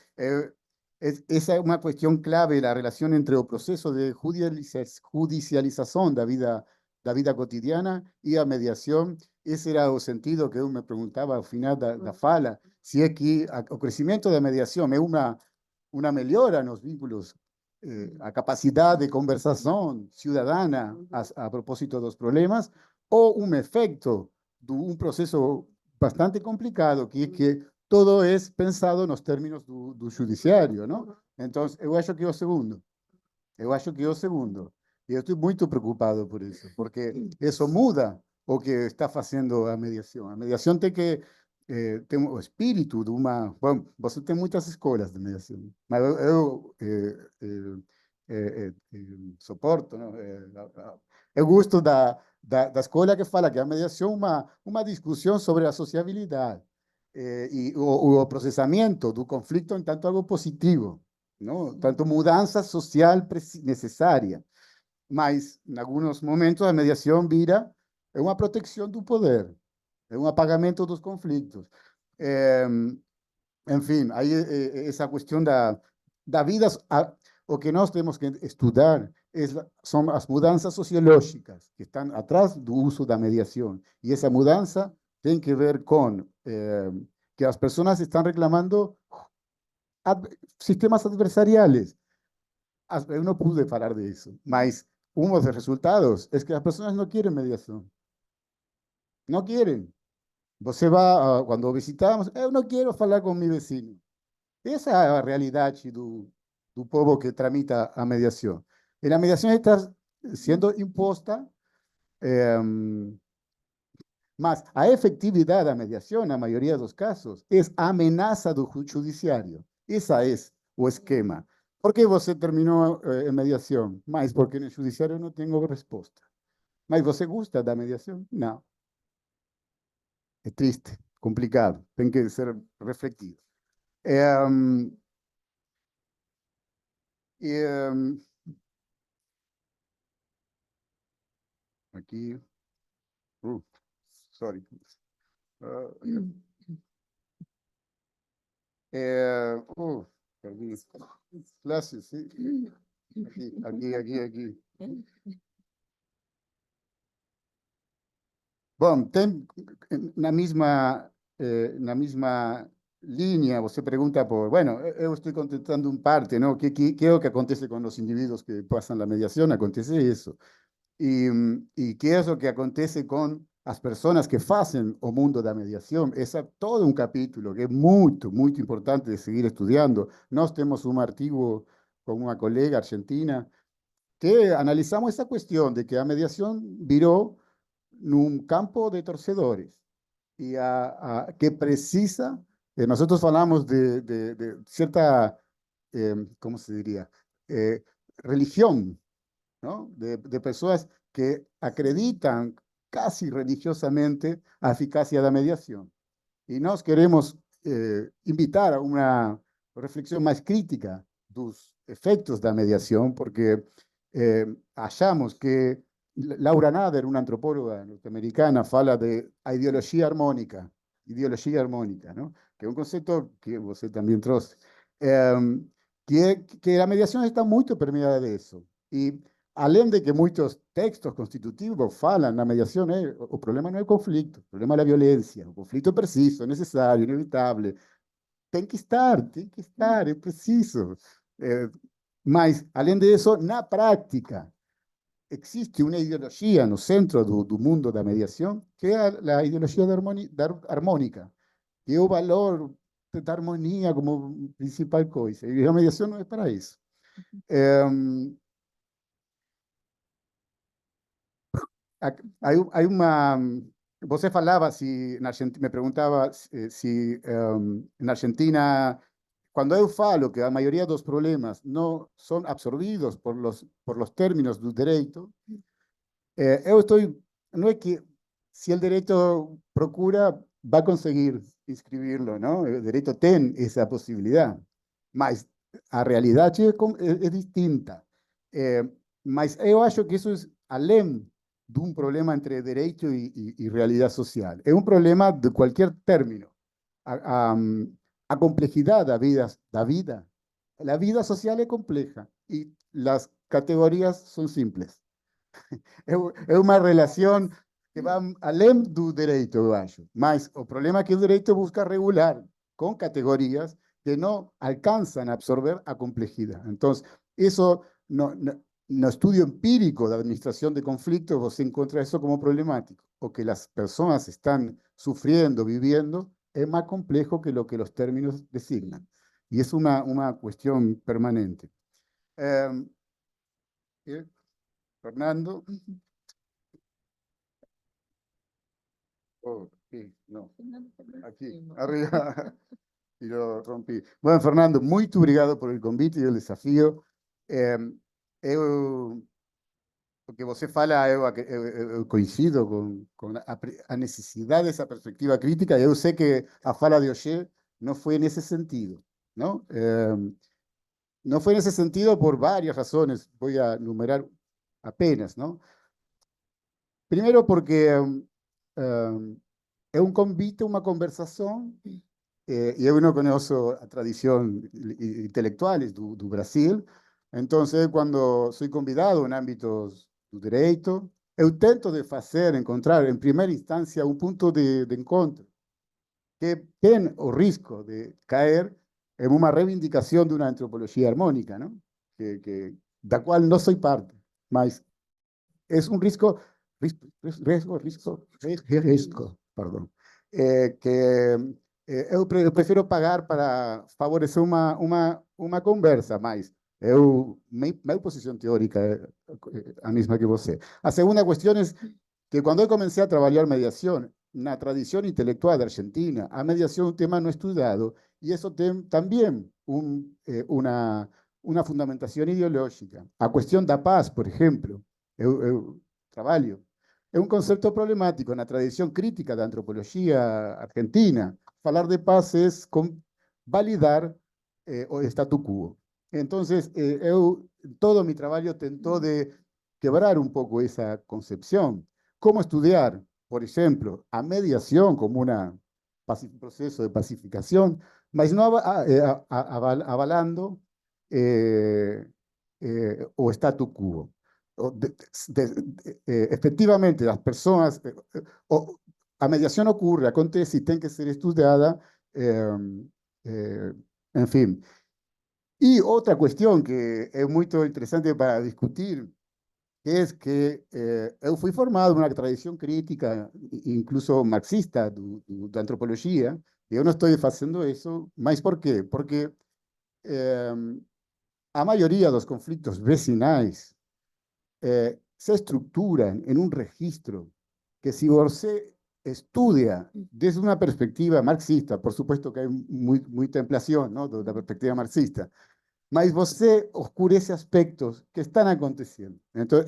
Esa es una cuestión clave, la relación entre el proceso de judicialización de la vida cotidiana y a mediación. Ese era el sentido que yo me preguntaba al final de la fala, si es que el crecimiento de mediación es una melhora en los vínculos, a capacidad de conversación ciudadana a propósito de los problemas, o un efecto de un proceso bastante complicado, que es que todo es pensado en los términos do judiciário, ¿no? Entonces, yo acho que es o segundo. E eu estou muito preocupado por isso, porque isso muda o que está fazendo a mediação. A mediação tem que ter o espírito de uma... Bom, você tem muitas escolas de mediação, mas eu suporto, não? Eu gosto da escola que fala que a mediação é uma discussão sobre a sociabilidade e o processamento do conflito em tanto algo positivo, não? Tanto mudança social necessária. Mas, em alguns momentos, a mediação vira uma proteção do poder, é um apagamento dos conflitos. Enfim, aí essa questão da vida, o que nós temos que estudar são as mudanças sociológicas que estão atrás do uso da mediação. E essa mudança tem que ver com que as pessoas estão reclamando sistemas adversariales. Eu não pude falar disso, mas uno de los resultados es que las personas no quieren mediación. No quieren. Você va, cuando visitamos, yo no quiero hablar con mi vecino. Esa es la realidad do povo que tramita a mediación. Y la mediación está siendo imposta, mas a efectividad de la mediación, en la mayoría de los casos, es amenaza do judiciário. Ese es o esquema. ¿Por qué você terminou en mediación? Mas porque en el judiciario no tengo respuesta. Mas você gusta da mediación? No. Es triste, complicado, tiene que ser refletido. Aquí, sorry. Perdí. Clases, sí. Aquí. Bom, tem na mesma linha, você pergunta por, bueno, eu estou contestando parte, não? Que é o que acontece com os indivíduos que passam a mediação? Acontece isso. E que é o que acontece com as pessoas que fazem o mundo da mediação? Esse é todo um capítulo que é muito, muito importante de seguir estudando. Nós temos um artigo con una colega argentina, que analizamos esa cuestión de que la mediación viró un campo de torcedores y que precisa, nosotros hablamos de cierta, ¿cómo se diría? Religión, ¿no? De personas que acreditan casi religiosamente a eficacia de la mediación. Y nos queremos invitar a una reflexión más crítica dos efectos da mediación, porque achamos que Laura Nader, una antropóloga norteamericana, fala de a ideologia harmónica, ¿no? Que é um conceito que você também trouxe, que a mediação está muito permeada disso. E, além de que muitos textos constitutivos falam na mediação, o problema não é o conflito, o problema é a violência. O conflito é preciso, é necessário, inevitável. Tem que estar, é preciso. Mas, além disso, na prática, existe uma ideologia no centro do mundo da mediação, que é a ideologia da harmônica, que é o valor da harmonia como principal coisa. E a mediação não é para isso. Hay uma... Você falava se na Argentina, me perguntava se na Argentina, quando eu falo que a maioria dos problemas não são absorvidos por los términos do direito, eu estou... Não é que se o direito procura, vai conseguir inscrever-lo, não? O direito tem essa possibilidade, mas a realidade é distinta. Mas eu acho que isso é além de um problema entre direito e realidade social. É um problema de qualquer término. A complexidade da vida, a vida social é complexa e as categorias são simples. É uma relação que vai além do direito, eu acho. Mas o problema é que o direito busca regular com categorias que não alcançam a absorver a complexidade. Então, isso no estudio empírico de administración de conflictos, você encuentra eso como problemático. O que las personas están sufriendo, viviendo, es más complejo que lo que los términos designan. Y es una cuestión permanente. Fernando. Oh, sí, no. Aquí, arriba. Y lo rompí. Bueno, Fernando, muito obrigado por el convite y el desafío. O que você fala, eu coincido com a necessidade dessa perspectiva crítica. Eu sei que a fala de hoje não foi nesse sentido, não? Não foi nesse sentido por várias razões. Vou enumerar apenas, não? Primeiro porque é um convite, uma conversação, e eu não conheço a tradição intelectual do Brasil. Entonces, cuando soy convidado en ámbitos do direito, eu tento de encontrar en primera instancia un punto de encontro que tem o risco de caer en una reivindicación de una antropología armónica, ¿no? Da cual no soy parte, mas es un riesgo, perdón, que eu prefiro pagar para favorecer uma conversa, mas minha posição teórica é a mesma que você. A segunda questão é que quando eu comecei a trabalhar mediação, na tradição intelectual da Argentina, a mediação é um tema não estudado, e isso tem também uma fundamentação ideológica. A questão da paz, por exemplo, eu trabalho, é um conceito problemático na tradição crítica da antropologia argentina. Falar de paz é validar o statu quo. Entonces, todo mi trabajo tentó de quebrar un poco esa concepción. ¿Cómo estudiar, por ejemplo, a mediación como un proceso de pacificación, mas no avalando o statu quo? Efectivamente, las personas, a mediación ocurre, acontece y tiene que ser estudiada, en fin. Y otra cuestión que es muy interesante para discutir es que eu fui formado en una tradición crítica, incluso marxista, de antropología, y yo no estoy haciendo eso, ¿más por qué? Porque a maioria dos conflitos vecinais se estruturam em um registro que, se você estudia desde uma perspectiva marxista, por supuesto que há muita ampliação, não, da perspectiva marxista, mas você oscurece aspectos que estão acontecendo. Então,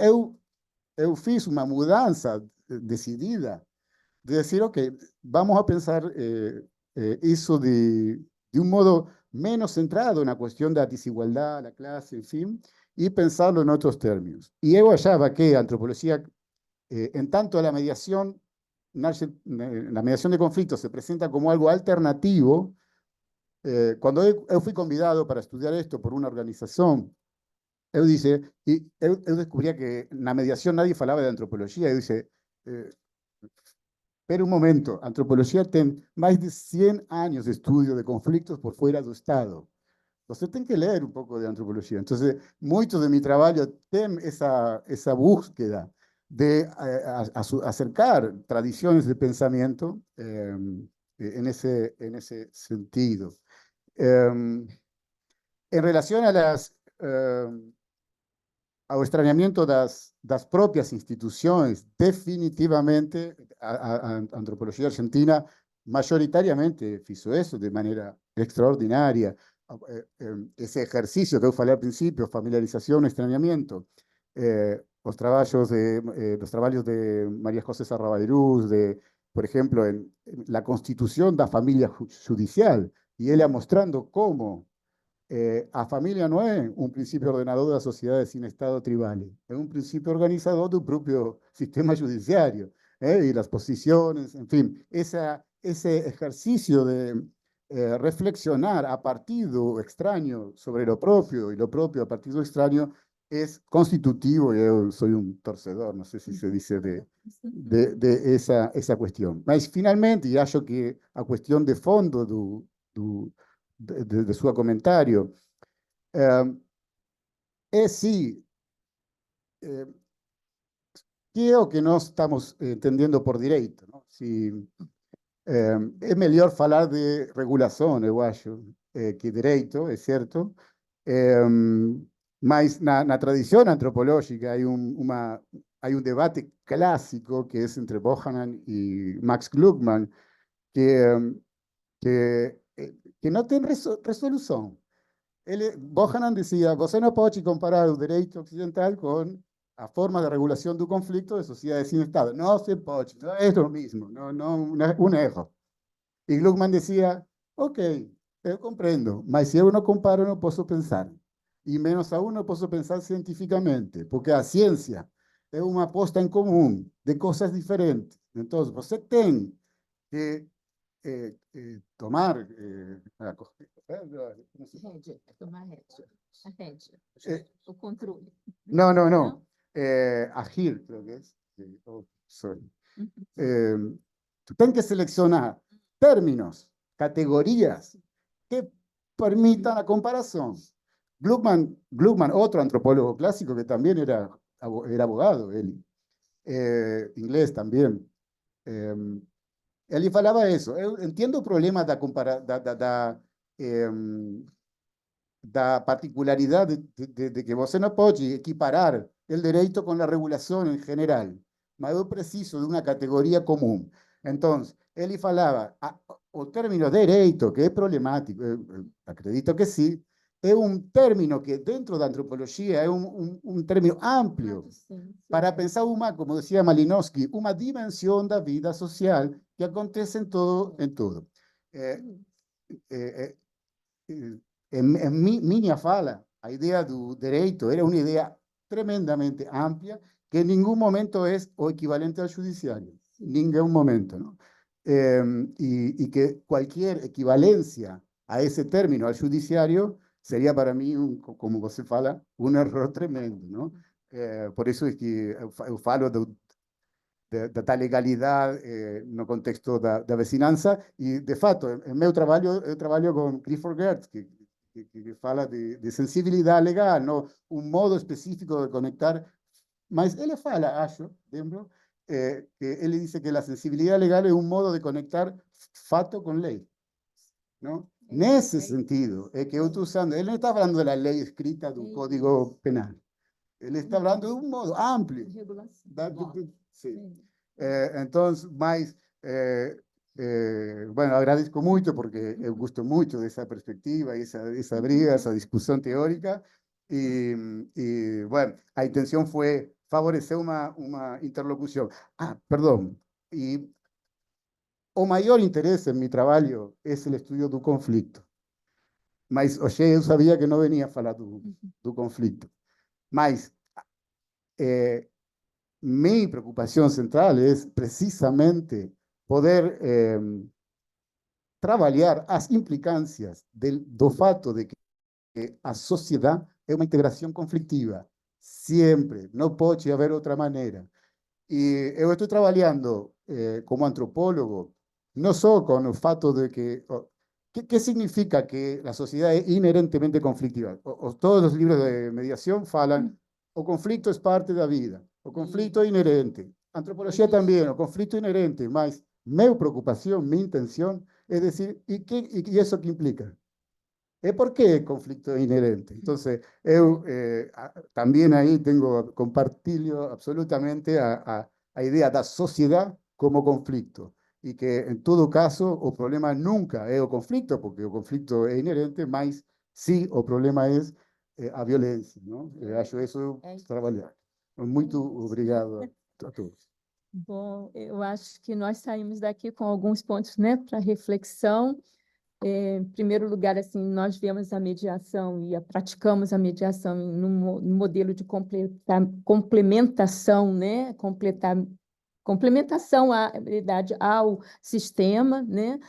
eu fiz uma mudança decidida de dizer, ok, vamos a pensar isso de um modo menos centrado na questão da desigualdade, da classe, enfim, e pensá-lo em outros términos. E eu achava que a antropologia, em tanto a mediação, la mediación de conflictos se presenta como algo alternativo. Cuando eu fui convidado para estudiar esto por una organización, eu descubría que en la mediación nadie falaba de antropología. Eu dije, espera un momento, antropología tiene más de 100 años de estudio de conflictos por fuera do Estado. Você tem que ler un poco de antropología. Entonces, mucho de mi trabajo tiene esa búsqueda de acercar tradiciones de pensamiento en ese sentido. En relación ao extrañamiento das propias instituciones, definitivamente a antropología argentina mayoritariamente hizo eso de manera extraordinaria. Ese ejercicio que eu falei al principio, familiarización, extrañamiento, los trabajos de María José Sarrabaderús, por ejemplo, en la constitución da familia judicial, y ella mostrando cómo a familia no es un principio ordenador de las sociedades sin Estado tribales, es un principio organizador del propio sistema judiciario, y las posiciones, en fin, ese ejercicio de reflexionar a partir do extraño sobre lo propio y lo propio a partir do extraño es constitutivo, y yo soy un torcedor, no sé si se dice de esa cuestión. Mas finalmente, y acho que a cuestión de fondo de su comentario es sí, creo que no estamos entendiendo por direito, ¿no? Si, es melhor falar de regulação, eu acho, que direito, é certo, mas na tradição antropológica hay un debate clásico que es entre Bohannan y Max Gluckman, que no tiene resolución. Bohannan decía, você não pode comparar o direito ocidental con a forma de regulación do conflicto de sociedades sin Estado. No se puede, no es lo mismo, un error. Y Gluckman decía, ok, yo comprendo, mas si yo no comparo no puedo pensar. Y menos aún no puedo pensar científicamente, porque a ciencia es una aposta en común de cosas diferentes. Entonces, você tem que tomar... Tomar rédea. A rédea. O controle. No. Agir, creo que es. Sorry. Tú tienes que seleccionar términos, categorías que permitan la comparación. Gluckman, otro antropólogo clásico que también era abogado, él, inglés también. Ele falava isso. Eu entendo o problema da particularidade de que você não pode equiparar o direito com a regulação em geral, mas eu preciso de uma categoria comum. Então, ele falava, o término direito, que é problemático, eu acredito que sim, é um término que dentro da antropologia é um término amplo para pensar como dizia Malinowski, uma dimensão da vida social que acontece em tudo. Em minha fala, a ideia do direito era uma ideia tremendamente ampla que em nenhum momento é o equivalente ao judiciário, em nenhum momento, não? E que qualquer equivalência a esse término ao judiciário seria para mim, como você fala, um erro tremendo, não? Por isso é que eu falo da legalidade no contexto da vizinhança, e, de fato, em meu trabalho, eu trabalho com Clifford Geertz, que fala de sensibilidade legal, não? Um modo específico de conectar, mas ele fala, acho, lembro, que ele diz que a sensibilidade legal é um modo de conectar fato com lei. não? Nesse sentido, é que eu estou usando, ele não está falando da lei escrita do Código Penal, ele está falando de um modo amplo. Regulação. Sim. Entonces, mais, bueno, agradezco mucho porque eu gosto muito dessa perspectiva, essa briga, essa discussão teórica, e bueno, a intenção foi favorecer uma interlocução. Ah, perdão, e o maior interesse em meu trabalho é o estudo do conflito, mas hoje eu sabia que não venia a falar do conflito, mas mi preocupación central es precisamente poder trabalhar as implicâncias do fato de que a sociedade é uma integração conflitiva. Sempre, não pode haver outra maneira. E eu estou trabalhando como antropólogo, não só com o fato de que significa que a sociedade é inerentemente conflictiva. Todos os livros de mediação falam o conflito é parte da vida, o conflito é inerente. A antropologia também, o conflito é inerente, mas minha preocupação, minha intenção é dizer, e isso que implica? É porque o conflito é inerente. Então, eu também aí compartilho absolutamente a ideia da sociedade como conflito. E que, em todo caso, o problema nunca é o conflito, porque o conflito é inerente, mas sim, o problema é a violência. Não? Eu acho isso trabalhar. Muito obrigado a todos. Bom, eu acho que nós saímos daqui com alguns pontos, né, para reflexão. Em primeiro lugar, assim, nós vemos a mediação e praticamos a mediação num modelo de complementação, né, complementação à verdade ao sistema, né?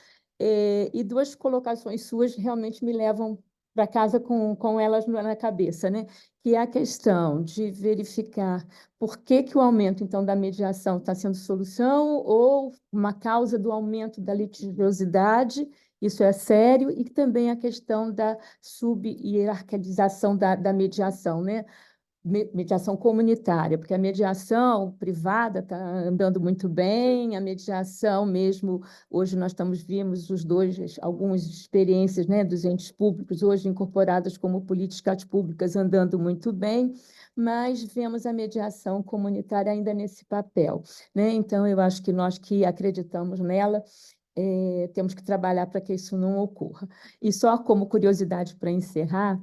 E duas colocações suas realmente me levam para casa com elas na cabeça, né? Que é a questão de verificar por que o aumento, então, da mediação está sendo solução ou uma causa do aumento da litigiosidade, isso é sério, e também a questão da sub-hierarquização da mediação, né? Mediação comunitária, porque a mediação privada está andando muito bem, a mediação mesmo, hoje nós vimos algumas experiências, né, dos entes públicos, hoje incorporadas como políticas públicas, andando muito bem, mas vemos a mediação comunitária ainda nesse papel, né? Então, eu acho que nós que acreditamos nela, temos que trabalhar para que isso não ocorra. E só como curiosidade para encerrar,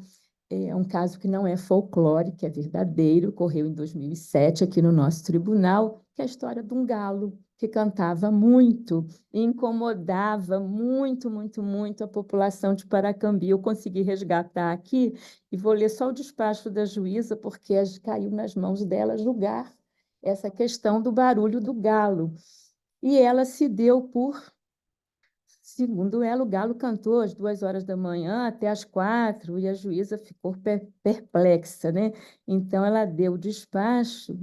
é um caso que não é folclórico, é verdadeiro, ocorreu em 2007 aqui no nosso tribunal, que é a história de um galo que cantava muito e incomodava muito, muito, muito a população de Paracambi. Eu consegui resgatar aqui e vou ler só o despacho da juíza, porque caiu nas mãos dela julgar essa questão do barulho do galo. E ela se deu por... Segundo ela, o galo cantou às 2 horas da manhã até às 4, e a juíza ficou perplexa, né? Então, ela deu o despacho,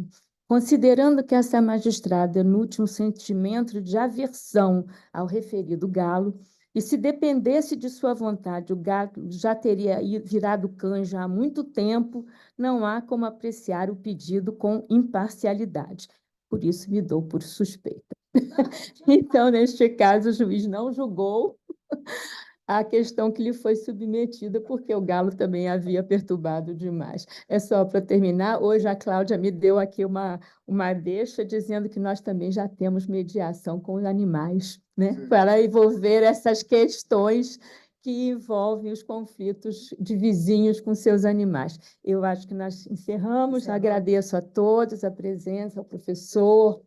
considerando que essa magistrada nutre um sentimento de aversão ao referido galo, e se dependesse de sua vontade, o galo já teria virado canja há muito tempo, não há como apreciar o pedido com imparcialidade. Por isso, me dou por suspeita. Então, neste caso, o juiz não julgou a questão que lhe foi submetida, porque o galo também havia perturbado demais. É só para terminar, hoje a Cláudia me deu aqui uma deixa dizendo que nós também já temos mediação com os animais, né? Para envolver essas questões que envolvem os conflitos de vizinhos com seus animais. Eu acho que nós encerramos. Agradeço a todos a presença, ao professor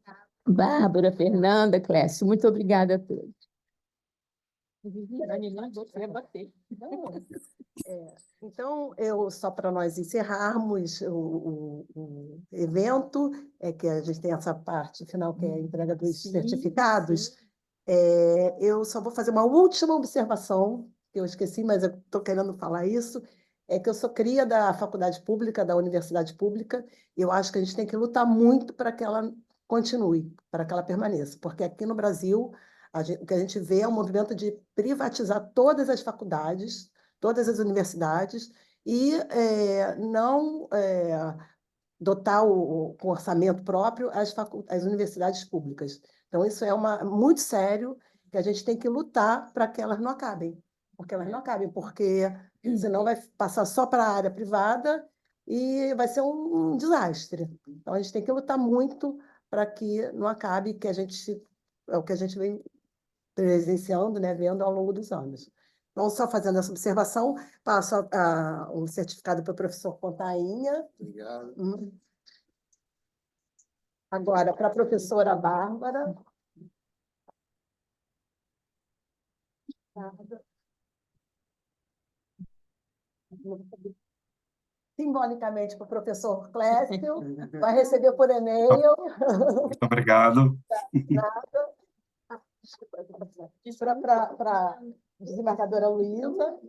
Bárbara, Fernanda, Clécio, muito obrigada a todos. Então, só para nós encerrarmos o evento, que a gente tem essa parte final, que é a entrega dos certificados, eu só vou fazer uma última observação, que eu esqueci, mas eu estou querendo falar isso, é que eu sou cria da faculdade pública, da universidade pública, e eu acho que a gente tem que lutar muito para que ela continue, para que ela permaneça, porque aqui no Brasil, o que a gente vê é um movimento de privatizar todas as faculdades, todas as universidades, e não dotar com orçamento próprio as universidades públicas. Então, isso é muito sério, que a gente tem que lutar para que elas não acabem, porque elas não acabem, porque senão vai passar só para a área privada e vai ser um desastre. Então, a gente tem que lutar muito para que não acabe, que é o que a gente vem presenciando, né, vendo ao longo dos anos. Então, só fazendo essa observação, passo um certificado para o professor Pontainha. Obrigado. Agora, para a professora Bárbara. Simbolicamente para o professor Clécio, vai receber por e-mail. Muito obrigado. Para a desembargadora Luísa.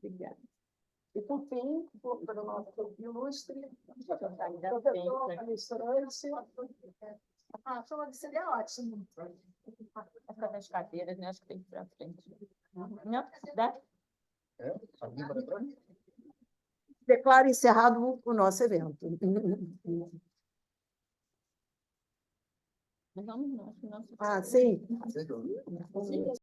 Obrigada. E, por fim, para o nosso ilustre, professor palestrante. Seria ótimo. Essa das cadeiras, né? Acho que tem que ir para frente. Não, dá? Declaro encerrado o nosso evento. Não, não, não. Ah, sim. Sim.